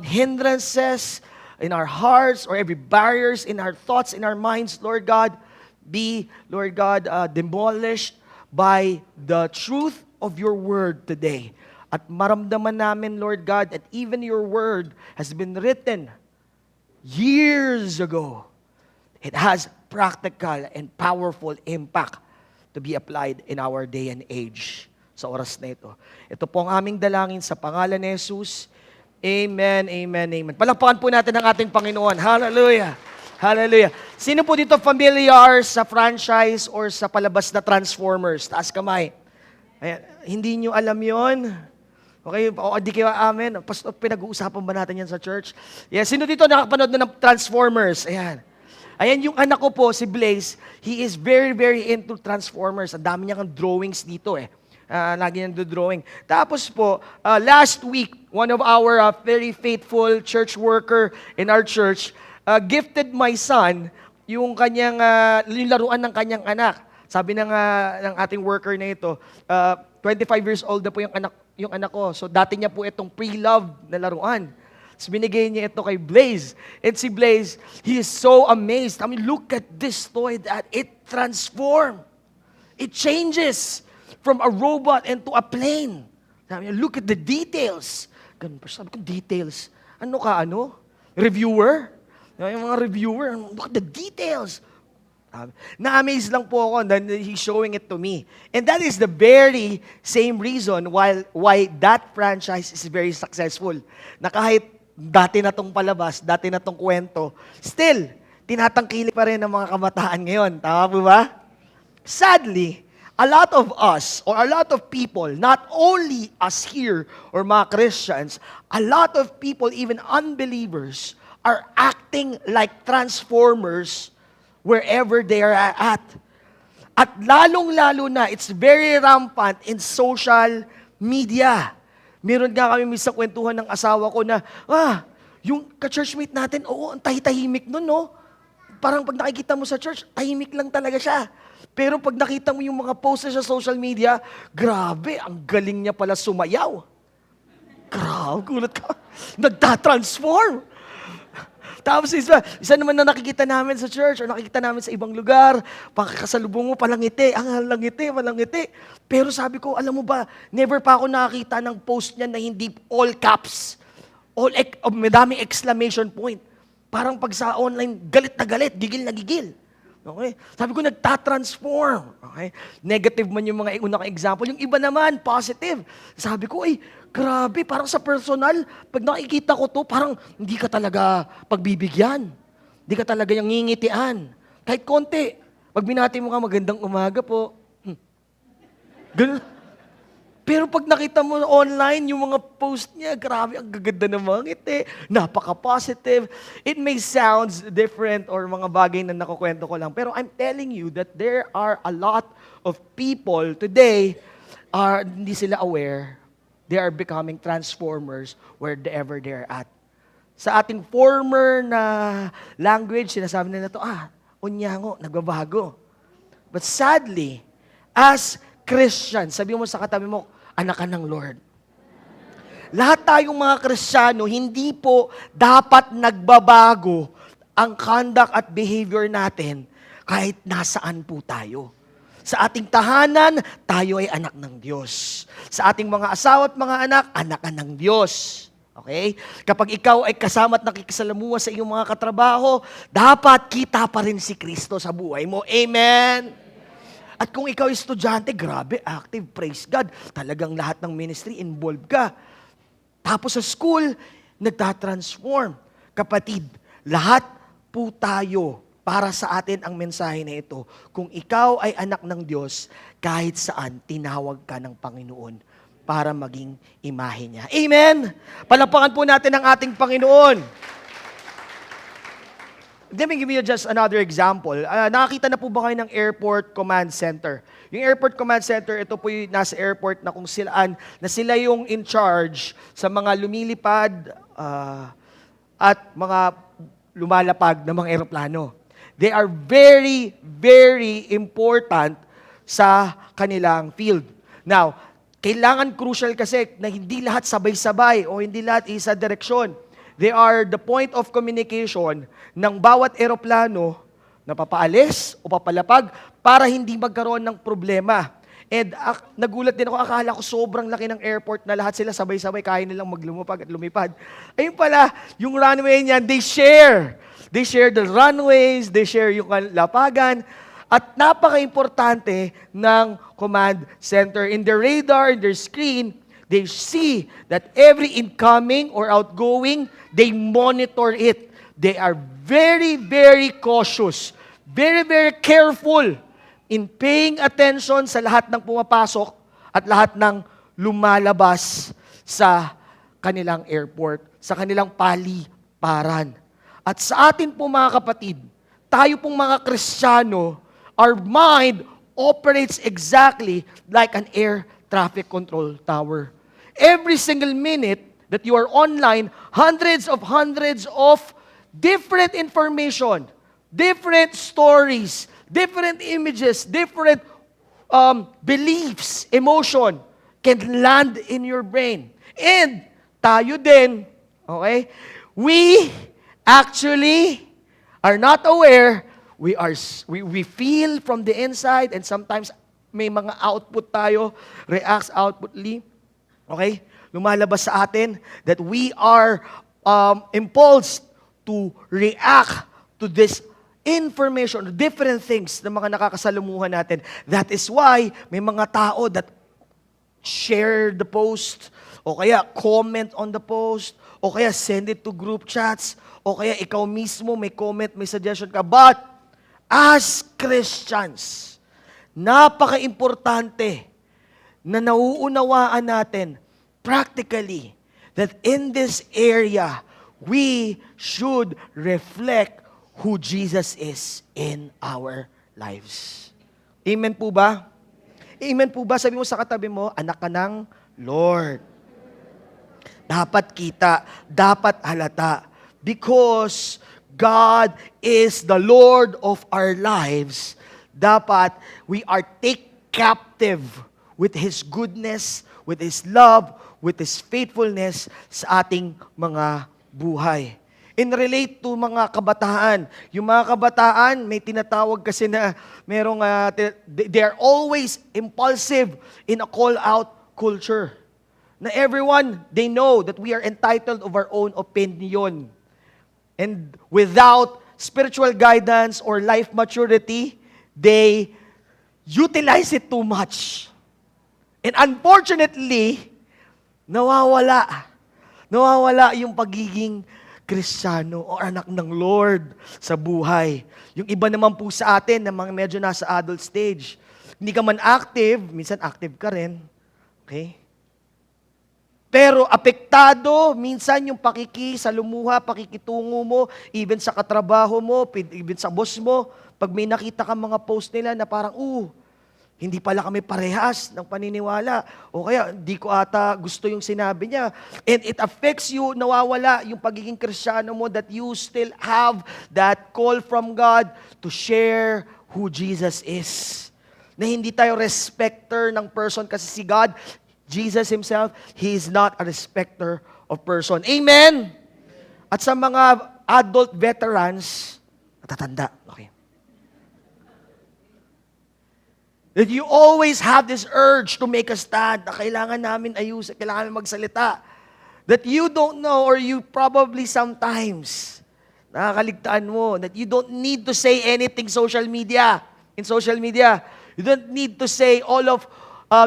hindrances in our hearts or every barriers in our thoughts, in our minds, Lord God, be, Lord God, demolished by the truth of your word today. At maramdaman namin, Lord God, that even your word has been written years ago. It has practical and powerful impact to be applied in our day and age sa oras na ito. Ito po ang aming dalangin sa pangalan ni Jesus. Amen, amen, amen. Palakpakan po natin ang ating Panginoon. Hallelujah. Hallelujah. Sino po dito familiar sa franchise or sa palabas na Transformers? Taas kamay. Ayan. Hindi nyo alam yon? Okay, o di kayo amen. Pastor, pinag-uusapan ba natin yan sa church? Yes, sino dito nakapanood na ng Transformers? Ayan. Ayan yung anak ko po, si Blaze. He is very, very into Transformers. Ang dami niya kang drawings dito lagi niyang drawing. Tapos po, last week, one of our very faithful church worker in our church, gifted my son yung kanyang, yung laruan ng kanyang anak. Sabi ng ating worker na ito, 25 years old na po yung anak ko. So dati niya po itong pre-loved na laruan. Tapos binigay niya ito kay Blaze. And si Blaze, he is so amazed. I mean, look at this toy that it transformed. It changes from a robot into a plane. Sabi niya, look at the details. Ganun pa, sabi ko, details. Ano ka, Reviewer? Yung mga reviewer, look at the details. Na-amaze lang po ako, then he's showing it to me. And that is the very same reason why that franchise is very successful. Na kahit dati na tong palabas, dati na tong kwento, still, tinatangkilik pa rin ng mga kabataan ngayon. Tama po ba? Sadly, a lot of us, or a lot of people, not only us here, or mga Christians, a lot of people, even unbelievers, are acting like transformers wherever they are at. At lalong-lalo na, it's very rampant in social media. Meron nga kami minsan kwentuhan ng asawa ko na, yung ka-churchmate natin, oo, ang tahimik nun, no? Parang pag nakikita mo sa church, tahimik lang talaga siya. Pero pag nakita mo yung mga posts sa social media, grabe, ang galing niya pala sumayaw. Grabe, gulat ka. Nagtatransform. Tapos isa naman na nakikita namin sa church or nakikita namin sa ibang lugar, pagkakasalubong mo, palangiti, palangiti. Pero sabi ko, alam mo ba, never pa ako nakakita ng post niya na hindi all caps. Madaming exclamation point. Parang pag sa online, galit na galit, gigil na gigil. Okay? Sabi ko, nagtatransform. Okay? Negative man yung mga unang example. Yung iba naman, positive. Sabi ko, grabe, parang sa personal, pag nakikita ko to, parang hindi ka talaga pagbibigyan. Hindi ka talaga yung ngingitian. Kahit konti. Pag binati mo ka, magandang umaga po. Ganun. Pero pag nakita mo online, yung mga post niya, grabe, ang gaganda ng mga ngiti. Napaka-positive. It may sounds different or mga bagay na nakukwento ko lang. Pero I'm telling you that there are a lot of people today, hindi sila aware. They are becoming transformers wherever they're at. Sa ating former na language, sinasabi nila ito, unyango, nagbabago. But sadly, as Christians, sabi mo sa katabi mo, anak ka ng Lord. Lahat tayong mga Kristiyano, hindi po dapat nagbabago ang conduct at behavior natin kahit nasaan po tayo. Sa ating tahanan, tayo ay anak ng Diyos. Sa ating mga asawa at mga anak ka ng Diyos. Okay? Kapag ikaw ay kasama at nakikisalamuha sa iyong mga katrabaho, dapat kita pa rin si Kristo sa buhay mo. Amen? At kung ikaw ay estudyante, grabe, active, praise God. Talagang lahat ng ministry, involved ka. Tapos sa school, nagtatransform. Kapatid, lahat po tayo, para sa atin ang mensahe na ito. Kung ikaw ay anak ng Diyos, kahit saan, tinawag ka ng Panginoon para maging imahe niya. Amen? Palakpakan po natin ang ating Panginoon. Let me give you just another example. Nakakita na po ba kayo ng Airport Command Center? Yung Airport Command Center, ito po yung nasa airport na kung sila yung in charge sa mga lumilipad at mga lumalapag na mga eroplano. They are very, very important sa kanilang field. Now, kailangan crucial kasi na hindi lahat sabay-sabay o hindi lahat isa direksyon. They are the point of communication ng bawat eroplano na papaalis o papalapag para hindi magkaroon ng problema. And nagulat din ako, akala ko sobrang laki ng airport na lahat sila sabay-sabay, kaya nilang maglumapag at lumipad. Ayun pala, yung runway niyan, they share. They share the runways, they share yung lapagan. At napaka-importante ng command center. In their radar, in their screen, they see that every incoming or outgoing, they monitor it. They are very, very cautious, very, very careful in paying attention sa lahat ng pumapasok at lahat ng lumalabas sa kanilang airport, sa kanilang paliparan. At sa atin po mga kapatid, tayo pong mga Kristiyano, our mind operates exactly like an air traffic control tower. Every single minute that you are online, hundreds of different information, different stories, different images, different beliefs, emotion can land in your brain. And tayo din, okay, we actually are not aware, we feel from the inside, and sometimes may mga output tayo, reacts outwardly, okay, lumalabas sa atin that we are impulsed to react to this information, different things na mga nakakasalumuhan natin. That is why may mga tao that share the post, o kaya comment on the post, o kaya send it to group chats, o kaya ikaw mismo may comment, may suggestion ka. But, as Christians, napaka-importante na nauunawaan natin practically that in this area, we should reflect who Jesus is in our lives. Amen po ba? Amen po ba? Sabi mo sa katabi mo, anak ka ng Lord. Dapat kita, dapat halata. Because God is the Lord of our lives, dapat we are take captive with His goodness, with His love, with His faithfulness sa ating mga buhay. In relate to mga kabataan, yung mga kabataan, may tinatawag kasi na merong, they are always impulsive in a call-out culture. Na everyone, they know that we are entitled of our own opinion. And without spiritual guidance or life maturity, they utilize it too much. And unfortunately, nawawala yung pagiging Kristiyano o anak ng Lord sa buhay. Yung iba naman po sa atin na mga medyo nasa adult stage, hindi ka man active, minsan active ka rin. Okay? Pero apektado, minsan yung pakikisalumuha, pakikitungo mo, even sa katrabaho mo, even sa boss mo, pag may nakita ka mga post nila na parang, hindi pala kami parehas ng paniniwala. O kaya, di ko ata gusto yung sinabi niya. And it affects you, nawawala yung pagiging Kristiyano mo that you still have that call from God to share who Jesus is. Na hindi tayo respecter ng person kasi si God, Jesus Himself, He is not a respecter of person. Amen? At sa mga adult veterans, natatanda, okay. That you always have this urge to make a stand na kailangan namin ayusin, kailangan namin magsalita. That you don't know or you probably sometimes nakakaligtaan mo that you don't need to say anything in social media. You don't need to say all of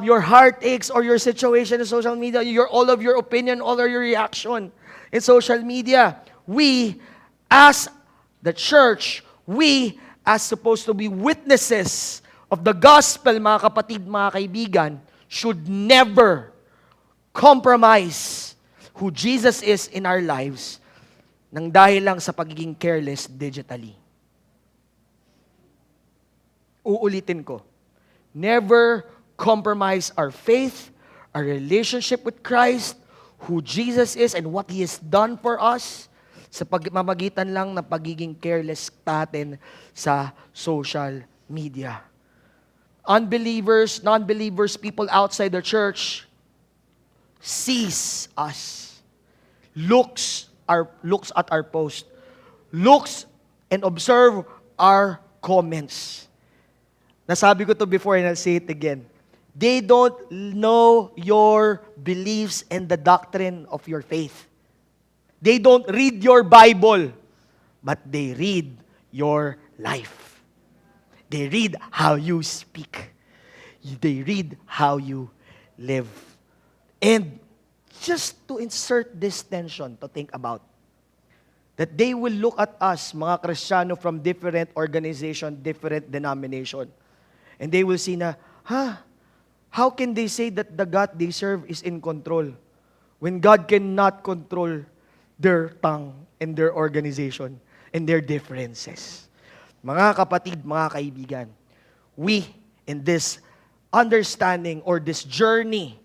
your heartaches or your situation in social media, all of your opinion, all of your reaction in social media. We, as the church, we, as supposed to be witnesses of the gospel, mga kapatid, mga kaibigan, should never compromise who Jesus is in our lives nang dahil lang sa pagiging careless digitally. Uulitin ko. Never compromise our faith, our relationship with Christ, who Jesus is and what He has done for us sa pagmamagitan lang ng pagiging careless natin sa social media. Unbelievers, non-believers, people outside the church sees us, looks at our post, looks and observe our comments. Nasabi ko to before and I'll say it again. They don't know your beliefs and the doctrine of your faith. They don't read your Bible, but they read your life. They read how you speak. They read how you live. And just to insert this tension to think about, that they will look at us, mga Kristiyano from different organization, different denomination, and they will see na, how can they say that the God they serve is in control when God cannot control their tongue and their organization and their differences? Mga kapatid, mga kaibigan, we, in this understanding or this journey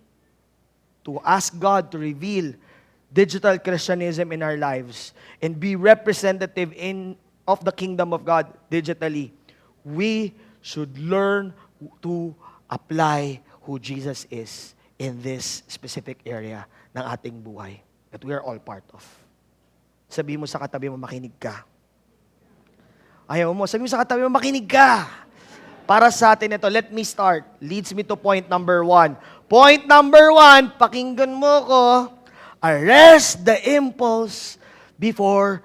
to ask God to reveal digital Christianism in our lives and be representative of the kingdom of God digitally, we should learn to apply who Jesus is in this specific area ng ating buhay that we are all part of. Sabihin mo sa katabi mo, makinig ka. Ayaw mo, sabihin mo sa katabi mo, makinig ka. Para sa atin ito, let me start. Leads me to point number 1. Point number 1, pakinggan mo ko, arrest the impulse before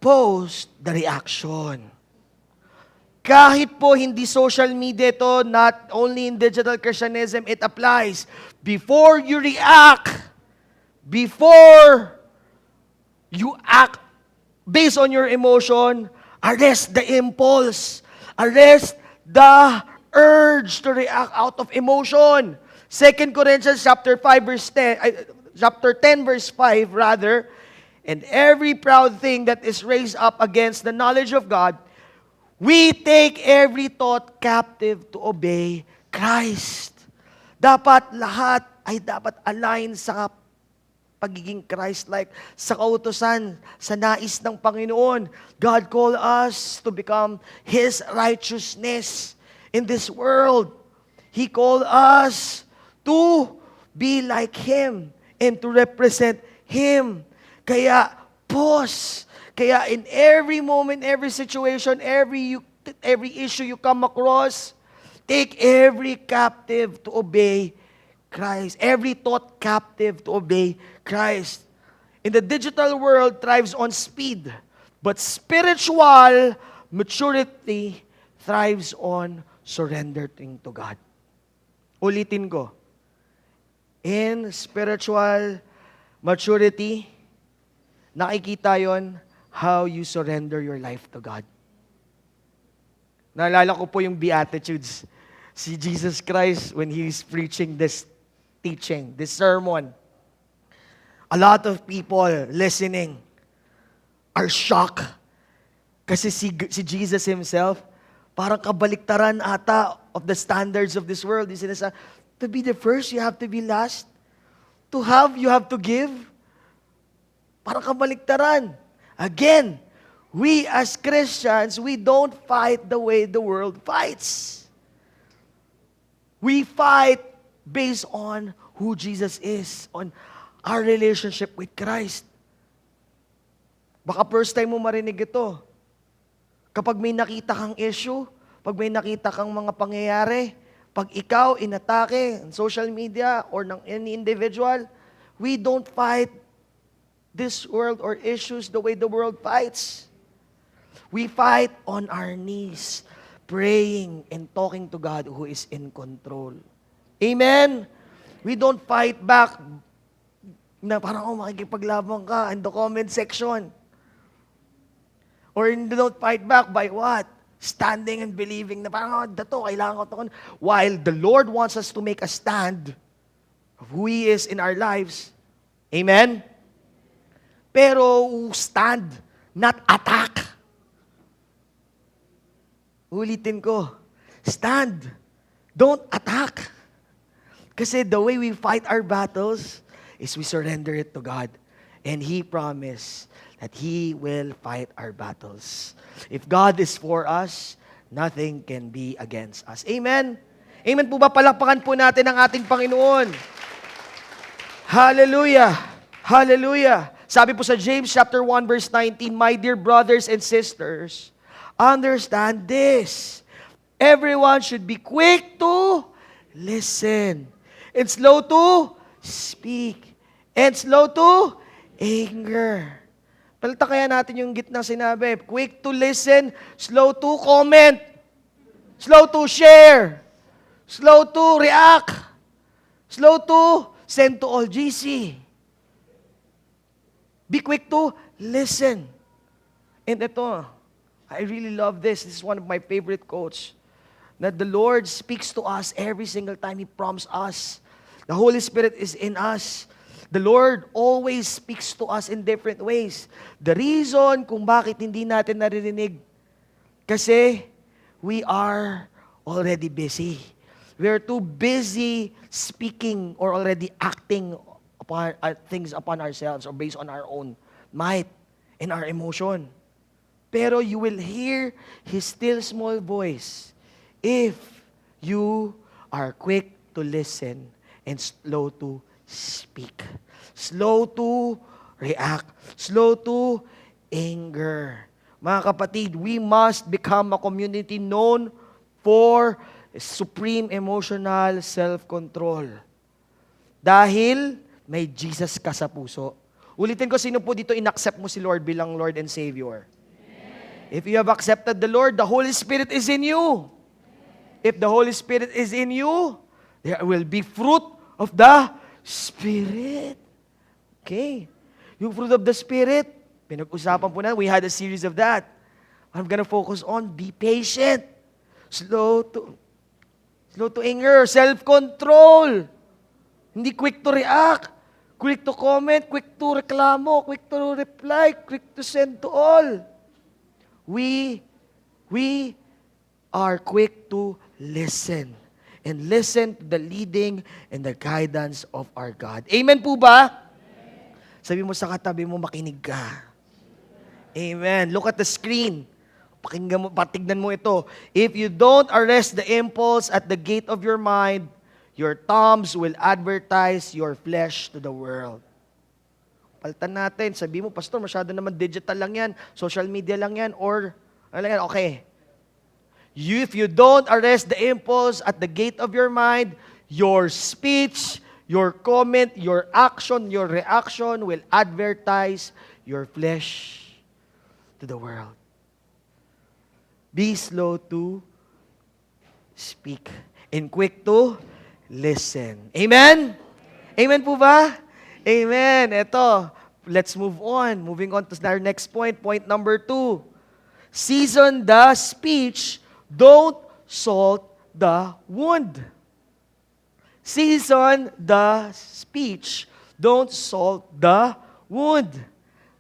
post the reaction. Kahit po hindi social media ito, not only in digital Christianism, it applies. Before you react, before you act based on your emotion, arrest the impulse. Arrest the urge to react out of emotion. 2 Corinthians chapter 5 verse 10, chapter 10 verse 5 rather, and every proud thing that is raised up against the knowledge of God, we take every thought captive to obey Christ. Dapat lahat ay dapat align sa pagiging Christ-like, sa kautusan, sa nais ng Panginoon. God called us to become His righteousness in this world. He called us to be like Him and to represent Him. Kaya, pause. Kaya in every moment, every situation, every issue you come across, take every captive to obey Christ. Every thought captive to obey Christ. In the digital world thrives on speed, but spiritual maturity thrives on surrendering to God. Ulitin ko. In spiritual maturity, nakikita yon how you surrender your life to God. Naalala ko po yung Beatitudes. Si Jesus Christ, when He is preaching this teaching, this sermon, a lot of people listening are shocked. Kasi si Jesus Himself, parang kabaliktaran ata of the standards of this world. He says, to be the first, you have to be last. To have, you have to give. Parang kabaliktaran. Again, we as Christians, we don't fight the way the world fights. We fight based on who Jesus is, on our relationship with Christ. Baka first time mo marinig ito. Kapag may nakita kang issue, pag may nakita kang mga pangyayari, pag ikaw inatake on social media or ng any individual, we don't fight this world or issues the way the world fights. We fight on our knees, praying and talking to God who is in control. Amen? We don't fight back na parang makikipaglaban ka in the comment section. Or you don't fight back by what? Standing and believing na parang, dato, kailangan ko ito. While the Lord wants us to make a stand of who He is in our lives. Amen? Pero stand, not attack. Ulitin ko, stand, don't attack. Kasi the way we fight our battles is we surrender it to God. And He promised that He will fight our battles. If God is for us, nothing can be against us. Amen? Amen po ba? Palakpakan po natin ang ating Panginoon. Hallelujah! Hallelujah! Sabi po sa James chapter 1 verse 19, my dear brothers and sisters, understand this. Everyone should be quick to listen and slow to speak and slow to anger. Palita kaya natin yung gitna sinabi. Quick to listen, slow to comment, slow to share, slow to react, slow to send to all GC. Be quick to listen. And ito, I really love this. This is one of my favorite quotes. That the Lord speaks to us every single time He prompts us. The Holy Spirit is in us. The Lord always speaks to us in different ways. The reason kung bakit hindi natin naririnig, kasi we are already busy. We are too busy speaking or already acting things upon ourselves or based on our own might and our emotion. Pero you will hear His still small voice if you are quick to listen and slow to speak. Slow to react. Slow to anger. Mga kapatid, we must become a community known for supreme emotional self-control. Dahil may Jesus ka sa puso. Ulitin ko, sino po dito inaccept mo si Lord bilang Lord and Savior? If you have accepted the Lord, the Holy Spirit is in you. If the Holy Spirit is in you, there will be fruit of the Spirit. Okay. Yung fruit of the Spirit, pinag-usapan po na, we had a series of that. I'm gonna focus on be patient. Slow to anger, self-control. Hindi quick to react, quick to comment, quick to reklamo, quick to reply, quick to send to all. We are quick to listen and listen to the leading and the guidance of our God. Amen po ba? Sabi mo sa katabi mo, makinig ka. Amen. Look at the screen. Pakinggan mo, patignan mo ito. If you don't arrest the impulse at the gate of your mind, your thumbs will advertise your flesh to the world. Palitan natin. Sabi mo, Pastor, masyado naman digital lang yan, social media lang yan, or, ano lang yan, okay. If you don't arrest the impulse at the gate of your mind, your speech, your comment, your action, your reaction will advertise your flesh to the world. Be slow to speak and quick to listen. Amen? Amen po ba? Amen. Ito, let's move on. Moving on to our next point. Point number 2. Season the speech, don't salt the wound. Season the speech, don't salt the wound.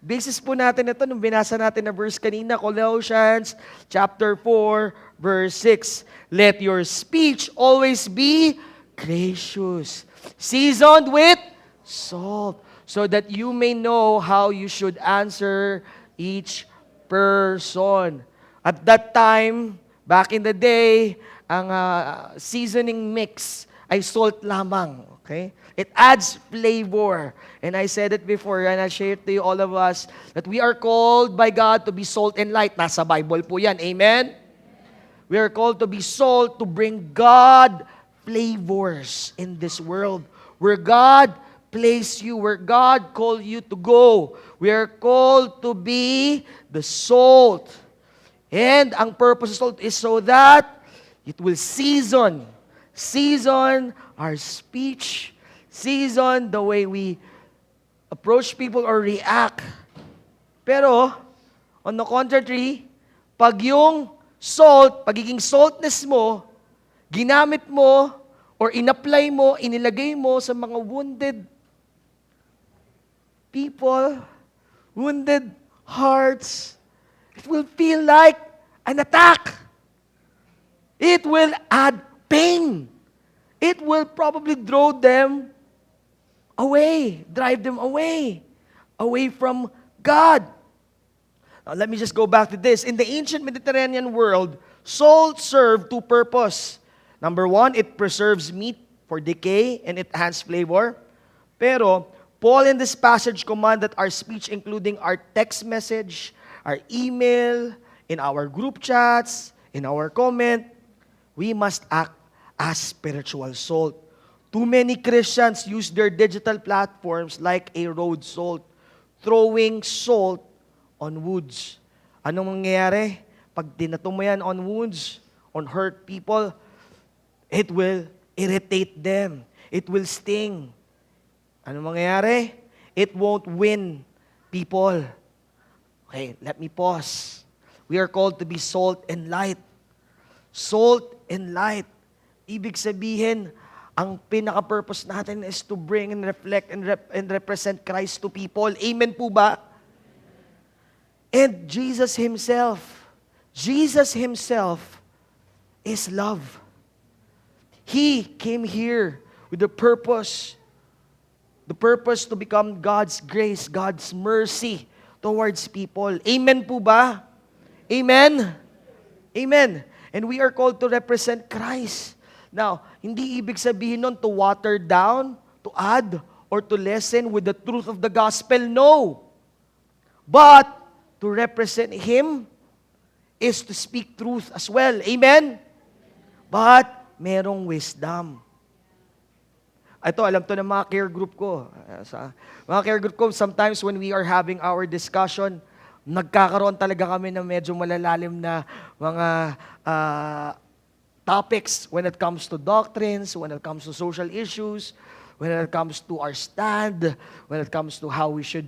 Basis po natin ito nung binasa natin na verse kanina, Colossians chapter 4, verse 6. Let your speech always be gracious, seasoned with salt, so that you may know how you should answer each person. At that time, back in the day, ang seasoning mix ay salt lamang. Okay? It adds flavor. And I said it before, and I shared to you, all of us, that we are called by God to be salt and light. Nasa Bible po yan. Amen? We are called to be salt to bring God flavors in this world. Where God place you, where God called you to go. We are called to be the salt. And ang purpose of salt is so that it will season our speech, season the way we approach people or react. Pero, on the contrary, pag yung salt, pagiging saltness mo, ginamit mo, or in-apply mo, inilagay mo sa mga wounded people, wounded hearts, it will feel like an attack. It will add pain. It will probably draw them away, drive them away from God. Now, let me just go back to this. In the ancient Mediterranean world, salt served two purposes. Number 1, it preserves meat for decay and it adds flavor. Pero, Paul in this passage command that our speech, including our text message, our email, in our group chats, in our comment, we must act as spiritual salt. Too many Christians use their digital platforms like a road salt, throwing salt on wounds. Anong mangyayari? Pag tinato mo yan on wounds, on hurt people, it will irritate them. It will sting. Ano mangyayari? It won't win people. Okay, let me pause. We are called to be salt and light. Salt and light. Ibig sabihin, ang pinaka-purpose natin is to bring and reflect and represent Christ to people. Amen po ba? And Jesus Himself is love. He came here with the purpose The purpose to become God's grace, God's mercy towards people. Amen po ba? Amen? Amen. And we are called to represent Christ. Now, hindi ibig sabihin nun to water down, to add, or to lessen with the truth of the gospel. No. But to represent Him is to speak truth as well. Amen? But merong wisdom. Ito, alam to ng mga care group ko. Mga care group ko, sometimes when we are having our discussion, nagkakaroon talaga kami ng medyo malalalim na mga topics when it comes to doctrines, when it comes to social issues, when it comes to our stand, when it comes to how we should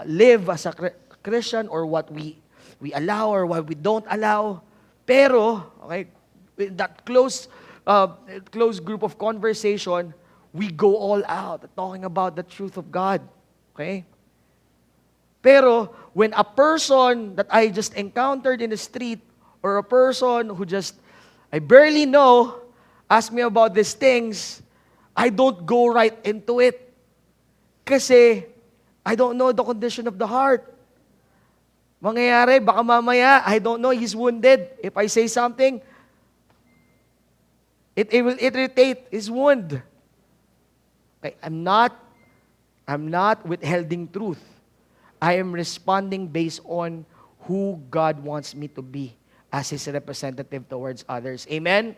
live as a Christian or what we allow or what we don't allow. Pero, okay, in that close group of conversation, we go all out talking about the truth of God. Okay? Pero, when a person that I just encountered in the street or a person who I barely know, ask me about these things, I don't go right into it. Kasi, I don't know the condition of the heart. Mangyayari, baka mamaya, I don't know, he's wounded. If I say something, it will irritate his wound. Okay, I'm not withholding truth. I am responding based on who God wants me to be as His representative towards others. Amen?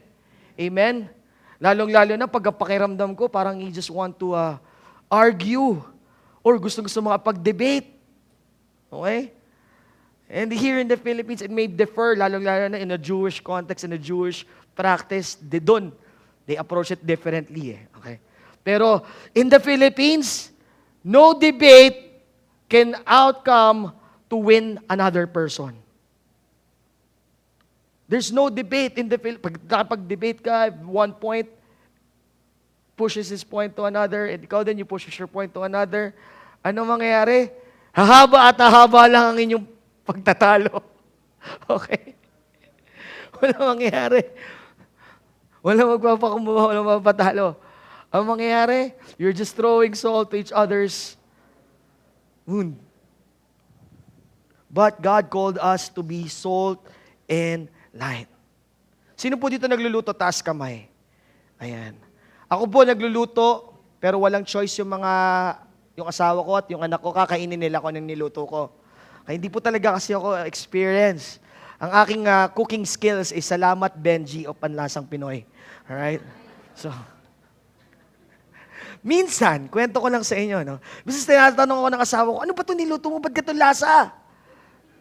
Amen? Lalong-lalo na pagpakiramdam ko, parang you just want to argue or gusto makapag-debate. Okay? And here in the Philippines, it may differ, lalong-lalo na in a Jewish context, in a Jewish practice, they approach it differently. Okay? Pero in the Philippines, no debate can outcome to win another person. There's no debate in the Philippines. Pag-debate ka, one point pushes his point to another, and ikaw din, you pushes your point to another. Ano mangyayari? Hahaba at hahaba lang ang inyong pagtatalo. Okay? Wala mangyayari. Wala magpapakumbawa, wala magpapatalo. Ang mangyayari, you're just throwing salt to each other's wound. But God called us to be salt and light. Sino po dito nagluluto? Taas kamay. Ayan. Ako po nagluluto, pero walang choice yung asawa ko at yung anak ko, kakainin nila ko ng niluto ko. Kaya hindi po talaga kasi ako experience. Ang aking cooking skills is salamat Benji o Panlasang Pinoy. Alright? So, minsan, kwento ko lang sa inyo, no? Bisis tinatanong ako ng asawa ko, ano ba ito niluto mo? Ba't ganito lasa?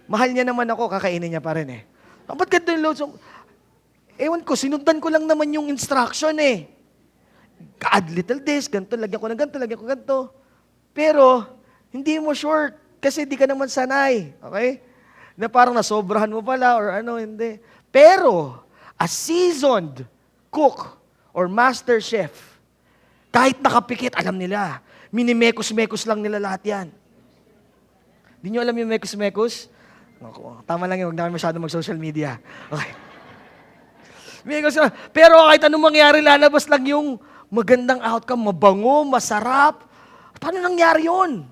Mahal niya naman ako, kakainin niya pa rin eh. Ba't ganito niluto? Ewan ko, sinundan ko lang naman yung instruction eh. Add little this, ganito, lagyan ko ng ganito, lagyan ko ganito. Pero, hindi mo sure, kasi di ka naman sanay. Okay? Na parang nasobrahan mo pala or ano, hindi. Pero, a seasoned cook or master chef, kahit nakapikit, alam nila. Minimekos-mekos lang nila lahat yan. Di nyo alam yung mekos-mekos? Tama lang yun, huwag namin masyado mag-social media. Okay. Mekos lang. Pero kahit anong mangyari, lalabas lang yung magandang outcome, mabango, masarap. Paano nangyari yun?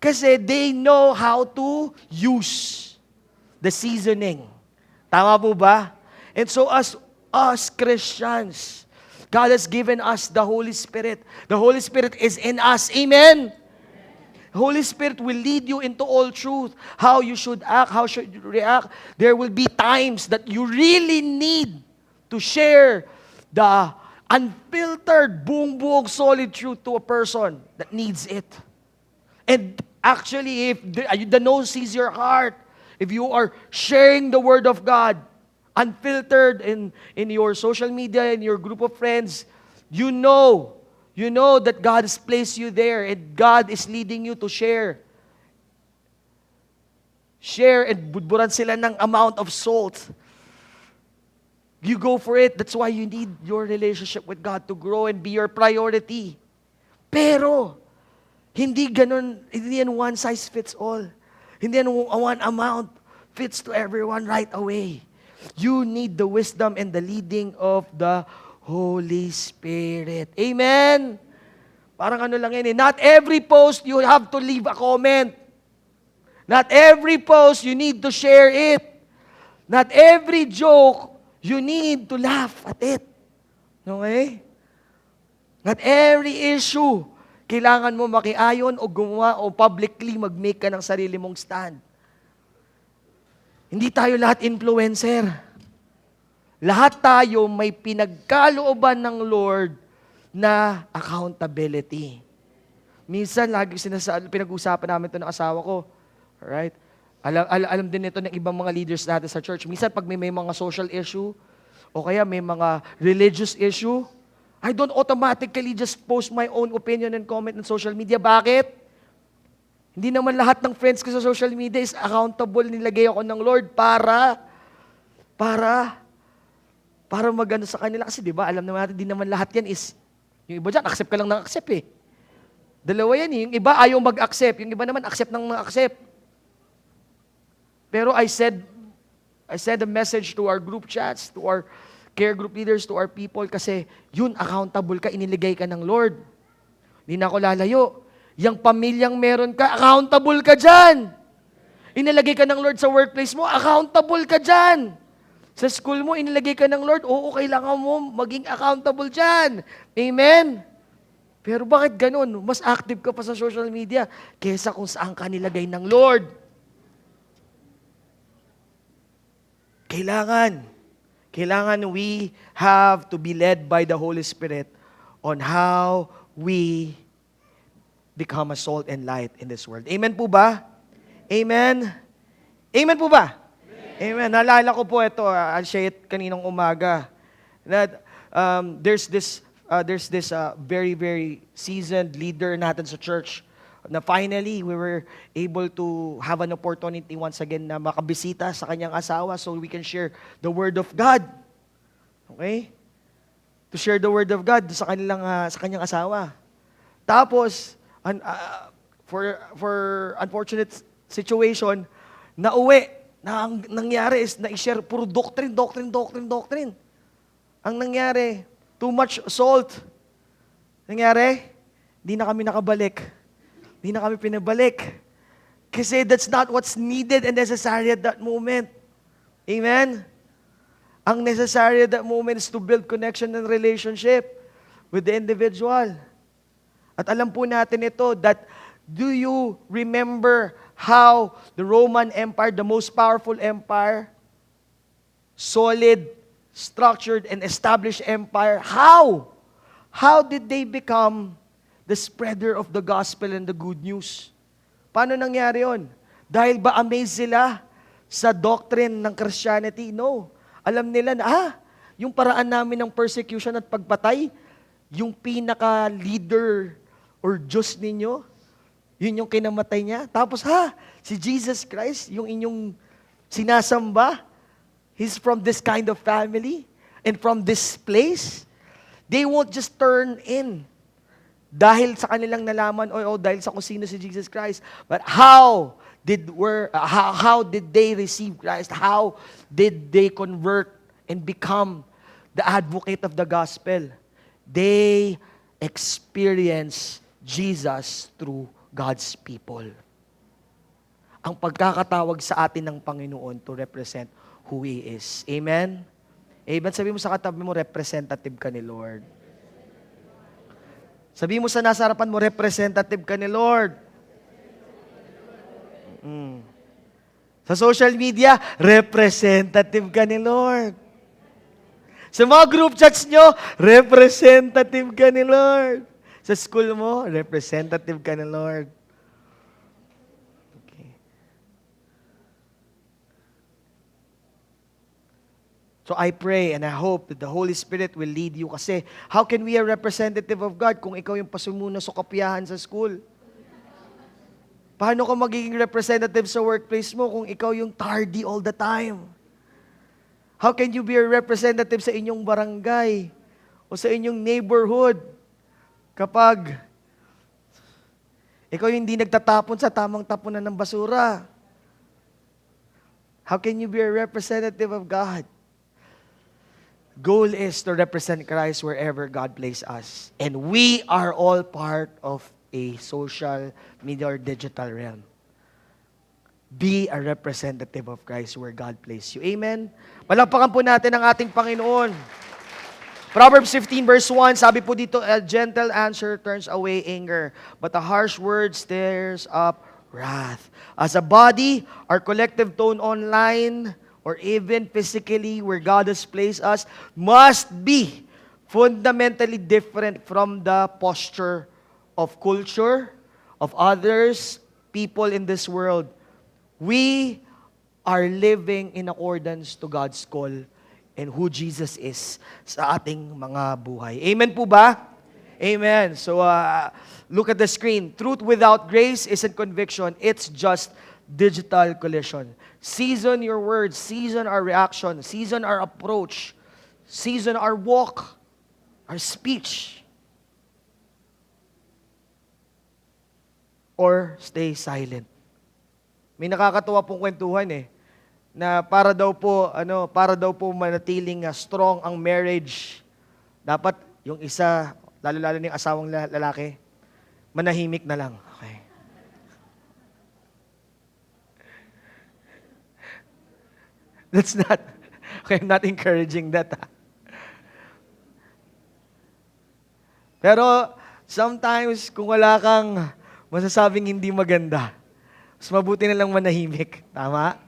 Kasi they know how to use the seasoning. Tama po ba? And so as Christians, God has given us the Holy Spirit. The Holy Spirit is in us. Amen? The Holy Spirit will lead you into all truth. How you should act, how should you react. There will be times that you really need to share the unfiltered, buong-buong solid truth to a person that needs it. And actually, if the nose sees your heart, if you are sharing the Word of God, unfiltered in your social media, in your group of friends, you know that God has placed you there and God is leading you to share. Share and budburan sila ng amount of salt. You go for it. That's why you need your relationship with God to grow and be your priority. Pero, hindi yan one size fits all. Hindi yan one amount fits to everyone right away. You need the wisdom and the leading of the Holy Spirit. Amen? Parang ano lang yan eh. Not every post you have to leave a comment. Not every post you need to share it. Not every joke you need to laugh at it. Okay? Not every issue kailangan mo makiayon o gumawa o publicly mag-make ka ng sarili mong stand. Hindi tayo lahat influencer. Lahat tayo may pinagkalooban ng Lord na accountability. Minsan, lagi pinag-usapan namin ito ng asawa ko. Alright? Alam din ito ng ibang mga leaders natin sa church. Minsan, pag may mga social issue, o kaya may mga religious issue, I don't automatically just post my own opinion and comment on social media. Bakit? Hindi naman lahat ng friends ko sa social media is accountable. Nilagay ako ng Lord para magano sa kanila. Kasi di ba, alam naman natin, di naman lahat yan is, yung iba dyan, accept ka lang ng accept eh. Dalawa yan eh. Yung iba ayaw mag-accept. Yung iba naman, accept ng accept. Pero I said a message to our group chats, to our care group leaders, to our people, kasi yun, accountable ka, iniligay ka ng Lord. Hindi na ako lalayo. Yang pamilyang meron ka, accountable ka dyan. Inilagay ka ng Lord sa workplace mo, accountable ka dyan. Sa school mo, inilagay ka ng Lord, oo, kailangan mo maging accountable dyan. Amen? Pero bakit ganun? Mas active ka pa sa social media kesa kung saan ka nilagay ng Lord. Kailangan we have to be led by the Holy Spirit on how we become a salt and light in this world. Amen po ba? Amen? Amen po ba? Amen. Naalala ko po ito, I'll share it kaninang umaga, that there's this very, very seasoned leader natin sa church na finally we were able to have an opportunity once again na makabisita sa kanyang asawa so we can share the Word of God. Okay? To share the Word of God sa kanyang asawa. Tapos, for unfortunate situation, nauwi. Na ang nangyari is na-share puro doctrine. Ang nangyari, too much salt. Nangyari, hindi na kami nakabalik. Hindi na kami pinabalik. Kasi that's not what's needed and necessary at that moment. Amen? Ang necessary at that moment is to build connection and relationship with the individual. At alam po natin ito, that do you remember how the Roman Empire, the most powerful empire, solid, structured, and established empire, how did they become the spreader of the gospel and the good news? Paano nangyari yun? Dahil ba amazed sila sa doctrine ng Christianity? No. Alam nila na, yung paraan namin ng persecution at pagpatay, yung pinaka-leader or Diyos ninyo, yun yung kinamatay niya. Tapos si Jesus Christ, yung inyong sinasamba, He's from this kind of family and from this place. They won't just turn in dahil sa kanilang nalaman o dahil sa kung sino si Jesus Christ. But how did they receive Christ? How did they convert and become the advocate of the gospel? They experience Jesus through God's people. Ang pagkakatawag sa atin ng Panginoon to represent who He is. Amen? Amen. Sabi mo sa katabi mo, representative ka ni Lord. Sabi mo sa nasa harapan mo, representative ka ni Lord. Sa social media, representative ka ni Lord. Sa mga group chats nyo, representative ka ni Lord. Sa school mo, representative ka ni Lord. Okay. So I pray and I hope that the Holy Spirit will lead you kasi how can we a representative of God kung ikaw yung pasumuno sa kopyahan sa school? Paano ka magiging representative sa workplace mo kung ikaw yung tardy all the time? How can you be a representative sa inyong barangay o sa inyong neighborhood kapag ikaw yung hindi nagtatapon sa tamang tapunan ng basura? How can you be a representative of God? goal is to represent Christ wherever God places us. And we are all part of a social media or digital realm. Be a representative of Christ where God places you. Amen? Palakpakan po natin ang ating Panginoon. Proverbs 15 verse 1, sabi po dito, a gentle answer turns away anger, but a harsh word stirs up wrath. As a body, our collective tone online, or even physically where God has placed us, must be fundamentally different from the posture of culture, of others, people in this world. We are living in accordance to God's call and who Jesus is sa ating mga buhay. Amen po ba? Amen. So, look at the screen. Truth without grace isn't conviction. It's just digital collision. Season your words. Season our reaction. Season our approach. Season our walk. Our speech. Or stay silent. May nakakatuwa pong kwentuhan na para daw po manatiling strong ang marriage, dapat yung isa, lalo-lalo ng asawang lalaki, manahimik na lang. Okay. That's not, okay, I'm not encouraging that. Pero, sometimes, kung wala kang masasabing hindi maganda, mas mabuti na lang manahimik. Tama?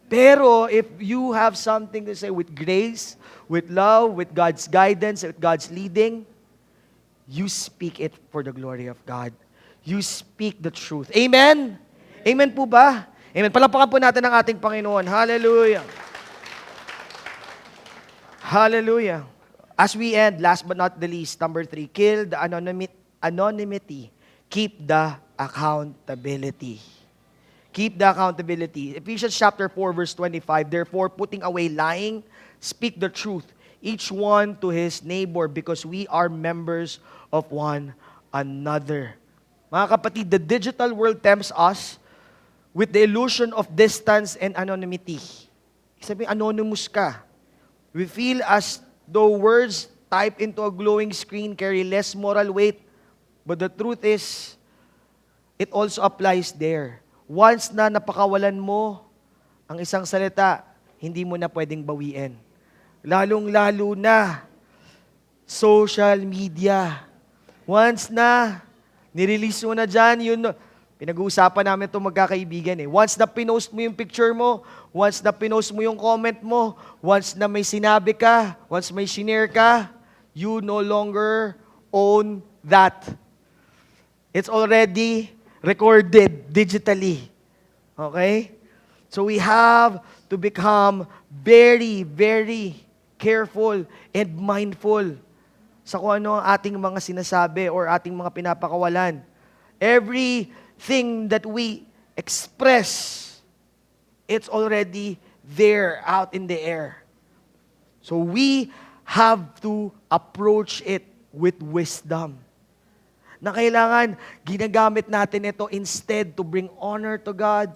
Pero, if you have something to say with grace, with love, with God's guidance, with God's leading, you speak it for the glory of God. You speak the truth. Amen? Amen po ba? Amen. Palakpakan po natin ang ating Panginoon. Hallelujah. Hallelujah. As we end, last but not the least, number 3, kill the anonymity. Keep the accountability. Keep the accountability. Ephesians chapter 4, verse 25, therefore, putting away lying, speak the truth, each one to his neighbor, because we are members of one another. Mga kapatid, the digital world tempts us with the illusion of distance and anonymity. Sabi, anonymous ka. We feel as though words typed into a glowing screen carry less moral weight, but the truth is, it also applies there. Once na napakawalan mo ang isang salita, hindi mo na pwedeng bawiin. Lalong-lalo na social media. Once na nirelease mo na dyan, yun, pinag-uusapan namin itong magkakaibigan Once na pinost mo yung picture mo, once na pinost mo yung comment mo, once na may sinabi ka, once may shinare ka, you no longer own that. It's already recorded digitally. Okay? So we have to become very, very careful and mindful sa kung ano ang ating mga sinasabi or ating mga pinapakawalan. Everything that we express, it's already there, out in the air. So we have to approach it with wisdom. Na kailangan ginagamit natin ito instead to bring honor to God.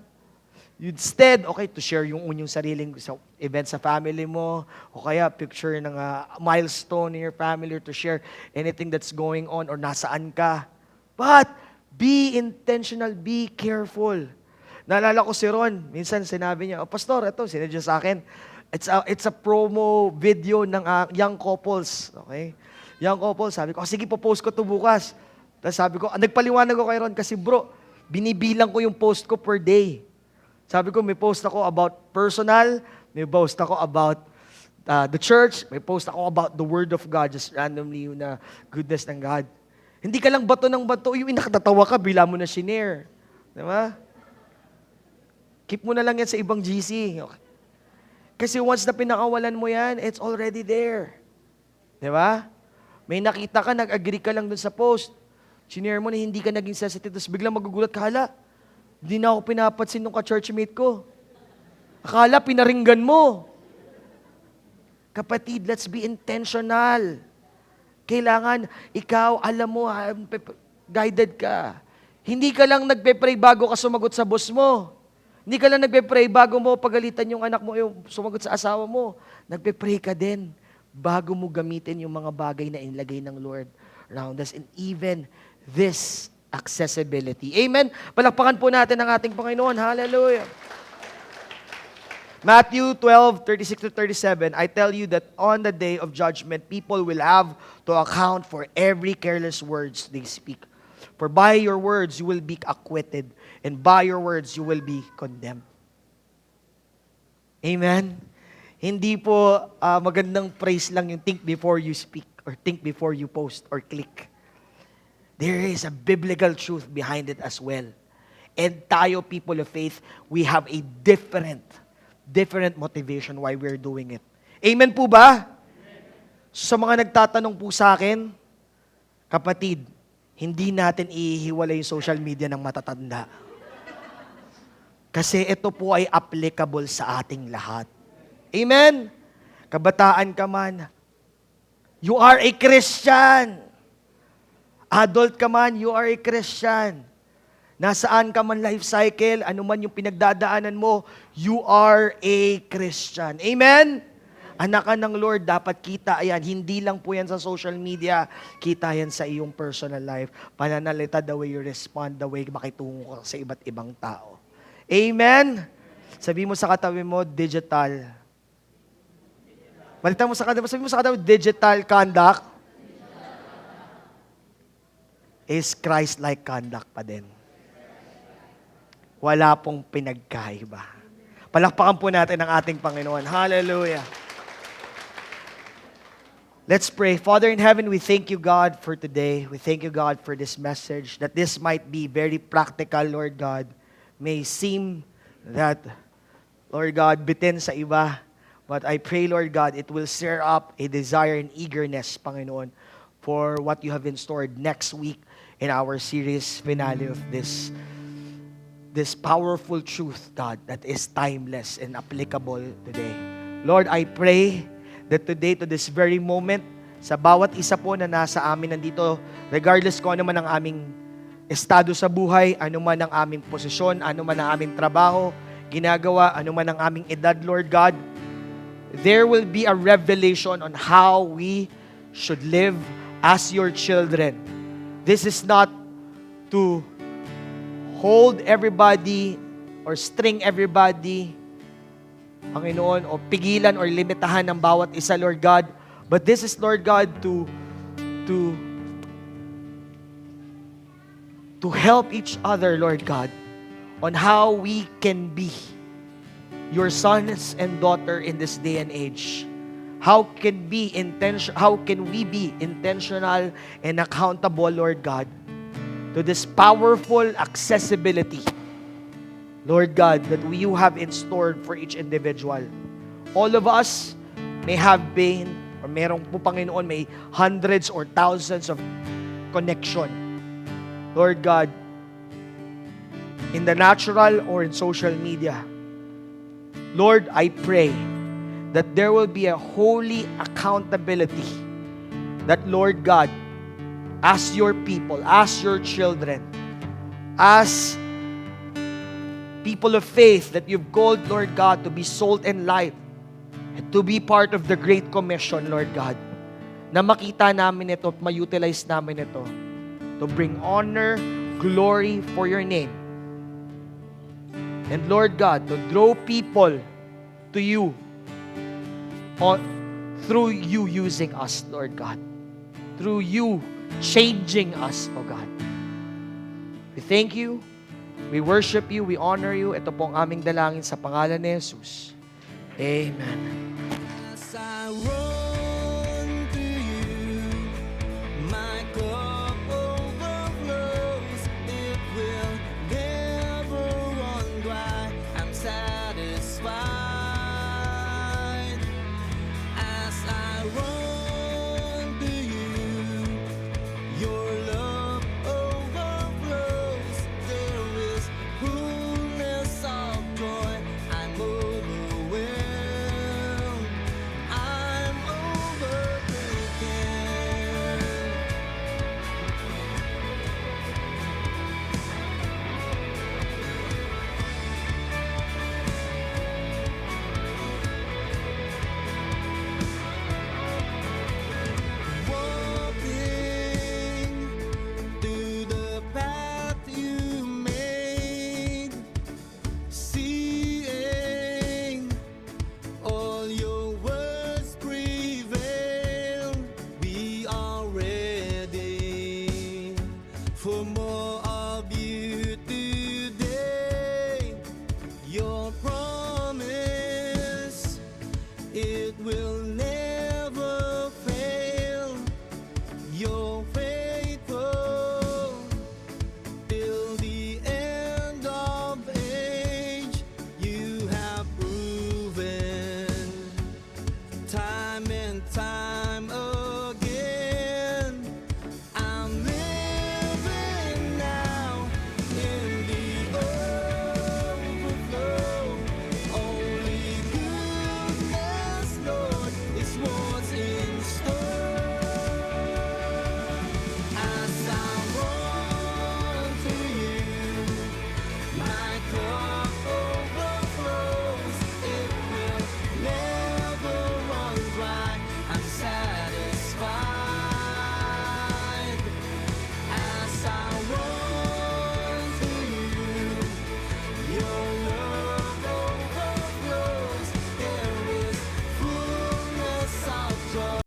Instead, okay, to share yung sariling event sa family mo, o kaya picture ng milestone in your family, or to share anything that's going on or nasaan ka. But, be intentional, be careful. Naalala ko si Ron, minsan sinabi niya, Pastor, ito, sinadya sa akin, it's a promo video ng young couples. Okay? Young couples, sabi ko, sige, popost ko to bukas. Tapos sabi ko, nagpaliwanag ko kay Ron kasi bro, binibilang ko yung post ko per day. Sabi ko, may post ako about personal, may post ako about the church, may post ako about the Word of God, just randomly yung na goodness ng God. Hindi ka lang bato ng bato, yung nakatatawa ka, bila mo na shinare. Diba? Keep mo na lang yan sa ibang GC. Okay. Kasi once na pinakawalan mo yan, it's already there. Diba? May nakita ka, nag-agree ka lang dun sa post. Shinare mo na hindi ka naging sensitive, tapos biglang magugulat ka, hala, hindi na ako pinapansin nung ka-churchmate ko. Akala, pinaringgan mo. Kapatid, let's be intentional. Kailangan, ikaw, alam mo, guided ka. Hindi ka lang nagpe-pray bago ka sumagot sa boss mo. Hindi ka lang nagpe-pray bago mo pagalitan yung anak mo, yung sumagot sa asawa mo. Nagpe-pray ka din bago mo gamitin yung mga bagay na inilagay ng Lord around us. And even this accessibility. Amen? Palakpakan po natin ang ating Panginoon. Hallelujah. Matthew 12:36-37, I tell you that on the day of judgment, people will have to account for every careless words they speak. For by your words you will be acquitted, and by your words you will be condemned. Amen? Hindi po magandang praise lang yung think before you speak, or think before you post, or click. There is a biblical truth behind it as well. And tayo, people of faith, we have a different motivation why we're doing it. Amen po ba? Sa mga nagtatanong po sa akin, kapatid, hindi natin ihiwalay yung social media ng matatanda. Kasi ito po ay applicable sa ating lahat. Amen? Kabataan ka man, you are a Christian. Adult ka man, you are a Christian. Nasaan ka man life cycle, ano man yung pinagdadaanan mo, you are a Christian. Amen? Anak ka ng Lord, dapat kita yan. Hindi lang po yan sa social media, kita yan sa iyong personal life. Pananalita, the way you respond, the way makitungo ka sa iba't ibang tao. Amen? Sabi mo sa katabi mo, digital. Balitan mo sa katabi, sabi mo sa katabi, digital conduct is Christ-like conduct pa din. Wala pong pinagkaiba. Palakpakan po natin ang ating Panginoon. Hallelujah. Let's pray. Father in heaven, we thank you, God, for today. We thank you, God, for this message, that this might be very practical, Lord God. May seem that, Lord God, bitin sa iba. But I pray, Lord God, it will stir up a desire and eagerness, Panginoon, for what you have in store next week in our series finale of this powerful truth, God, that is timeless and applicable today. Lord, I pray that today, to this very moment, sa bawat isa po na nasa amin nandito, regardless kung ano man ang aming estado sa buhay, ano man ang aming posisyon, ano man ang aming trabaho, ginagawa, ano man ang aming edad, Lord God, there will be a revelation on how we should live as your children. This is not to hold everybody or string everybody, Panginoon, o pigilan or limitahan ng bawat isa, Lord God. But this is, Lord God, to help each other, Lord God, on how we can be your sons and daughter in this day and age. How can we be intentional and accountable, Lord God, to this powerful accessibility, Lord God, that you have in store for each individual. All of us may have been, or merong po Panginoon, may hundreds or thousands of connection. Lord God, in the natural or in social media. Lord, I pray that there will be a holy accountability that, Lord God, as your people, as your children, as people of faith that you've called, Lord God, to be salt and light, and to be part of the Great Commission, Lord God, na makita namin ito at ma-utilize namin ito to bring honor, glory for your name. And Lord God, to draw people to you through you using us, Lord God. Through you changing us, O God. We thank you, we worship you, we honor you. Ito po ang aming dalangin sa pangalan ni Jesus. Amen. As I run to you, my cup overflows. It will never run dry. I'm satisfied. As I run to you, your love overflows. There is fullness of joy. I'm overwhelmed. I'm will never